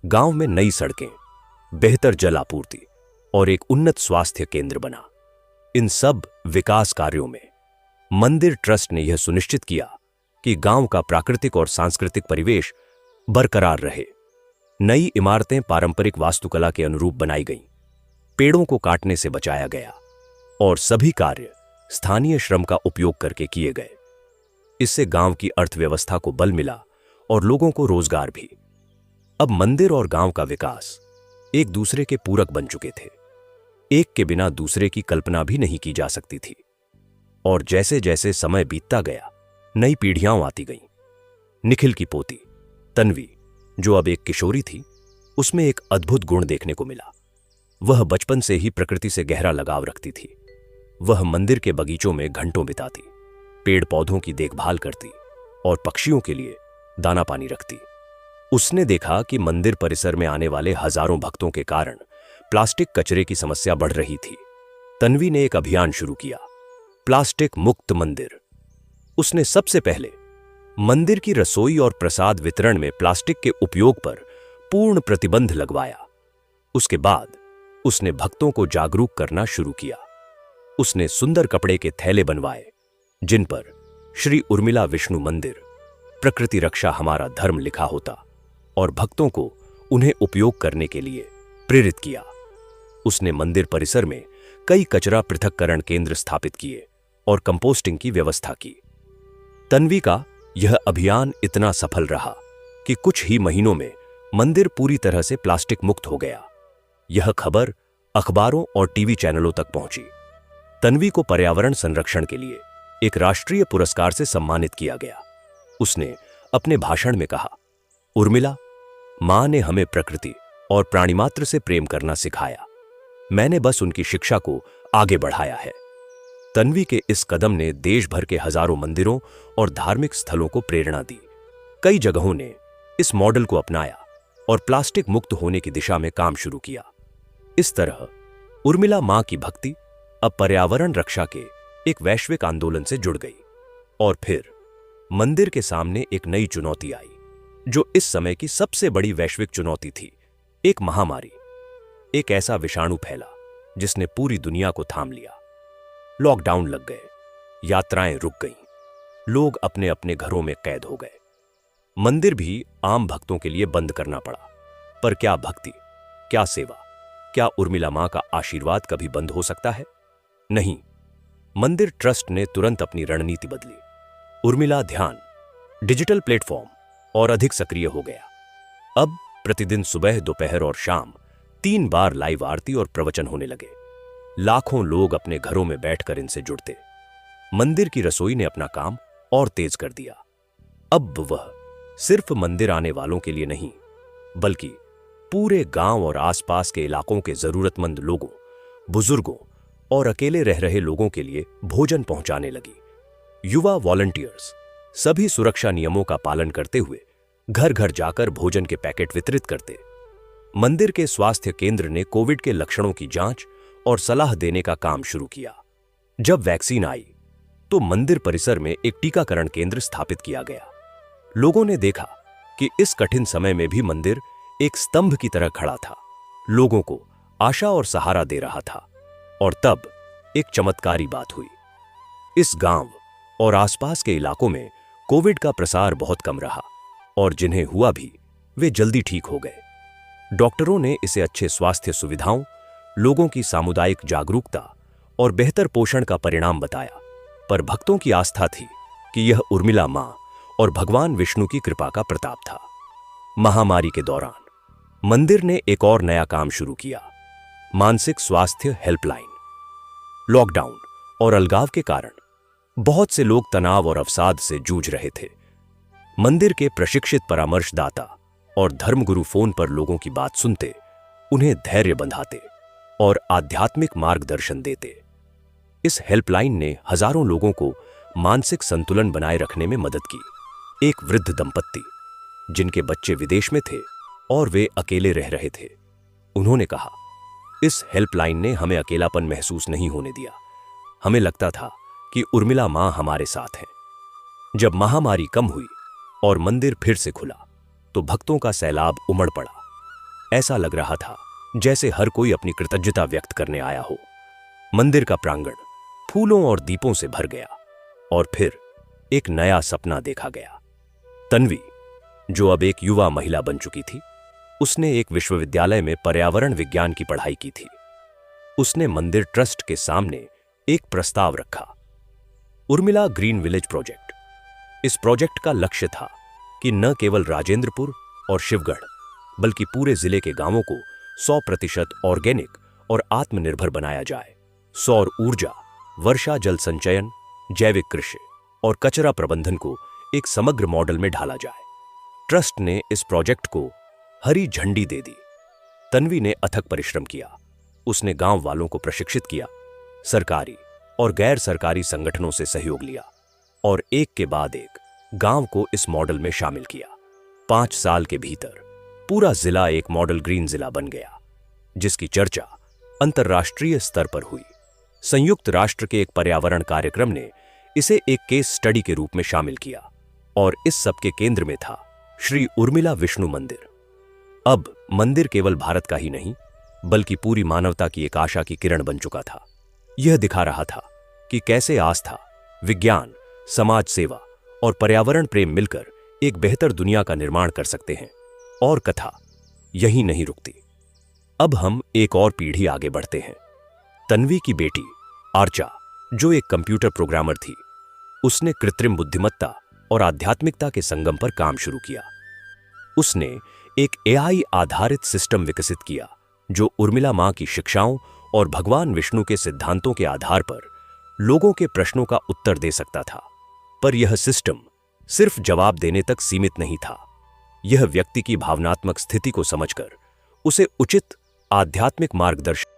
गांव में नई सड़कें, बेहतर जल आपूर्ति और एक उन्नत स्वास्थ्य केंद्र बना। इन सब विकास कार्यों में मंदिर ट्रस्ट ने यह सुनिश्चित किया कि गांव का प्राकृतिक और सांस्कृतिक परिवेश बरकरार रहे। नई इमारतें पारंपरिक वास्तुकला के अनुरूप बनाई गईं, पेड़ों को काटने से बचाया गया और सभी कार्य स्थानीय श्रम का उपयोग करके किए गए। इससे गांव की अर्थव्यवस्था को बल मिला और लोगों को रोजगार भी। अब मंदिर और गांव का विकास एक दूसरे के पूरक बन चुके थे। एक के बिना दूसरे की कल्पना भी नहीं की जा सकती थी। और जैसे जैसे समय बीतता गया, नई पीढ़ियां आती गईं। निखिल की पोती तन्वी, जो अब एक किशोरी थी, उसमें एक अद्भुत गुण देखने को मिला। वह बचपन से ही प्रकृति से गहरा लगाव रखती थी। वह मंदिर के बगीचों में घंटों बिताती, पेड़ पौधों की देखभाल करती और पक्षियों के लिए दाना पानी रखती। उसने देखा कि मंदिर परिसर में आने वाले हजारों भक्तों के कारण प्लास्टिक कचरे की समस्या बढ़ रही थी। तन्वी ने एक अभियान शुरू किया, प्लास्टिक मुक्त मंदिर। उसने सबसे पहले मंदिर की रसोई और प्रसाद वितरण में प्लास्टिक के उपयोग पर पूर्ण प्रतिबंध लगवाया। उसके बाद उसने भक्तों को जागरूक करना शुरू किया। उसने सुंदर कपड़े के थैले बनवाए जिन पर श्री उर्मिला विष्णु मंदिर, प्रकृति रक्षा हमारा धर्म लिखा होता और भक्तों को उन्हें उपयोग करने के लिए प्रेरित किया। उसने मंदिर परिसर में कई कचरा पृथक्करण केंद्र स्थापित किए और कंपोस्टिंग की व्यवस्था की। तन्वी का यह अभियान इतना सफल रहा कि कुछ ही महीनों में मंदिर पूरी तरह से प्लास्टिक मुक्त हो गया। यह खबर अखबारों और टीवी चैनलों तक पहुंची। तन्वी को पर्यावरण संरक्षण के लिए एक राष्ट्रीय पुरस्कार से सम्मानित किया गया। उसने अपने भाषण में कहा, उर्मिला, मां ने हमें प्रकृति और प्राणिमात्र से प्रेम करना सिखाया। मैंने बस उनकी शिक्षा को आगे बढ़ाया है। तन्वी के इस कदम ने देश भर के हजारों मंदिरों और धार्मिक स्थलों को प्रेरणा दी। कई जगहों ने इस मॉडल को अपनाया और प्लास्टिक मुक्त होने की दिशा में काम शुरू किया। इस तरह उर्मिला मां की भक्ति अब पर्यावरण रक्षा के एक वैश्विक आंदोलन से जुड़ गई। और फिर मंदिर के सामने एक नई चुनौती आई, जो इस समय की सबसे बड़ी वैश्विक चुनौती थी, एक महामारी। एक ऐसा विषाणु फैला जिसने पूरी दुनिया को थाम लिया। लॉकडाउन लग गए, यात्राएं रुक गईं, लोग अपने अपने घरों में कैद हो गए। मंदिर भी आम भक्तों के लिए बंद करना पड़ा। पर क्या भक्ति, क्या सेवा, क्या उर्मिला मां का आशीर्वाद कभी बंद हो सकता है? नहीं। मंदिर ट्रस्ट ने तुरंत अपनी रणनीति बदली। उर्मिला ध्यान डिजिटल प्लेटफॉर्म और अधिक सक्रिय हो गया। अब प्रतिदिन सुबह, दोपहर और शाम 3 बार लाइव आरती और प्रवचन होने लगे। लाखों लोग अपने घरों में बैठकर इनसे जुड़ते। मंदिर की रसोई ने अपना काम और तेज कर दिया। अब वह सिर्फ मंदिर आने वालों के लिए नहीं, बल्कि पूरे गांव और आसपास के इलाकों के जरूरतमंद लोगों, बुजुर्गों और अकेले रह रहे लोगों के लिए भोजन पहुंचाने लगी। युवा वॉलंटियर्स सभी सुरक्षा नियमों का पालन करते हुए घर घर जाकर भोजन के पैकेट वितरित करते। मंदिर के स्वास्थ्य केंद्र ने कोविड के लक्षणों की जांच और सलाह देने का काम शुरू किया। जब वैक्सीन आई तो मंदिर परिसर में एक टीकाकरण केंद्र स्थापित किया गया। लोगों ने देखा कि इस कठिन समय में भी मंदिर एक स्तंभ की तरह खड़ा था, लोगों को आशा और सहारा दे रहा था। और तब एक चमत्कारी बात हुई। इस गांव और आसपास के इलाकों में कोविड का प्रसार बहुत कम रहा और जिन्हें हुआ भी वे जल्दी ठीक हो गए। डॉक्टरों ने इसे अच्छे स्वास्थ्य सुविधाओं, लोगों की सामुदायिक जागरूकता और बेहतर पोषण का परिणाम बताया। पर भक्तों की आस्था थी कि यह उर्मिला मां और भगवान विष्णु की कृपा का प्रताप था। महामारी के दौरान मंदिर ने एक और नया काम शुरू किया, मानसिक स्वास्थ्य हेल्पलाइन। लॉकडाउन और अलगाव के कारण बहुत से लोग तनाव और अवसाद से जूझ रहे थे। मंदिर के प्रशिक्षित परामर्शदाता और धर्मगुरु फोन पर लोगों की बात सुनते, उन्हें धैर्य बंधाते और आध्यात्मिक मार्गदर्शन देते। इस हेल्पलाइन ने हजारों लोगों को मानसिक संतुलन बनाए रखने में मदद की। एक वृद्ध दंपत्ति जिनके बच्चे विदेश में थे और वे अकेले रह रहे थे, उन्होंने कहा, इस हेल्पलाइन ने हमें अकेलापन महसूस नहीं होने दिया। हमें लगता था कि उर्मिला मां हमारे साथ हैं। जब महामारी कम हुई और मंदिर फिर से खुला तो भक्तों का सैलाब उमड़ पड़ा। ऐसा लग रहा था जैसे हर कोई अपनी कृतज्ञता व्यक्त करने आया हो। मंदिर का प्रांगण फूलों और दीपों से भर गया और फिर एक नया सपना देखा गया। तन्वी, जो अब एक युवा महिला बन चुकी थी, उसने एक विश्वविद्यालय में पर्यावरण विज्ञान की पढ़ाई की थी। उसने मंदिर ट्रस्ट के सामने एक प्रस्ताव रखा, उर्मिला ग्रीन विलेज प्रोजेक्ट। इस प्रोजेक्ट का लक्ष्य था कि न केवल राजेंद्रपुर और शिवगढ़, बल्कि पूरे जिले के गांवों को 100% ऑर्गेनिक और आत्मनिर्भर बनाया जाए। सौर ऊर्जा, वर्षा जल संचयन, जैविक कृषि और कचरा प्रबंधन को एक समग्र मॉडल में ढाला जाए। ट्रस्ट ने इस प्रोजेक्ट को हरी झंडी दे दी। तन्वी ने अथक परिश्रम किया। उसने गांव वालों को प्रशिक्षित किया, सरकारी और गैर सरकारी संगठनों से सहयोग लिया और एक के बाद एक गांव को इस मॉडल में शामिल किया। 5 साल के भीतर पूरा जिला एक मॉडल ग्रीन जिला बन गया, जिसकी चर्चा अंतर्राष्ट्रीय स्तर पर हुई। संयुक्त राष्ट्र के एक पर्यावरण कार्यक्रम ने इसे एक केस स्टडी के रूप में शामिल किया और इस सब के केंद्र में था श्री उर्मिला विष्णु मंदिर। अब मंदिर केवल भारत का ही नहीं, बल्कि पूरी मानवता की एक आशा की किरण बन चुका था। यह दिखा रहा था कि कैसे आस्था, विज्ञान, समाज सेवा और पर्यावरण प्रेम मिलकर एक बेहतर दुनिया का निर्माण कर सकते हैं। और कथा यहीं नहीं रुकती। अब हम एक और पीढ़ी आगे बढ़ते हैं। तन्वी की बेटी आर्चा, जो एक कंप्यूटर प्रोग्रामर थी, उसने कृत्रिम बुद्धिमत्ता और आध्यात्मिकता के संगम पर काम शुरू किया। उसने एक एआई आधारित सिस्टम विकसित किया जो उर्मिला मां की शिक्षाओं और भगवान विष्णु के सिद्धांतों के आधार पर लोगों के प्रश्नों का उत्तर दे सकता था। पर यह सिस्टम सिर्फ जवाब देने तक सीमित नहीं था। यह व्यक्ति की भावनात्मक स्थिति को समझकर उसे उचित आध्यात्मिक मार्गदर्शन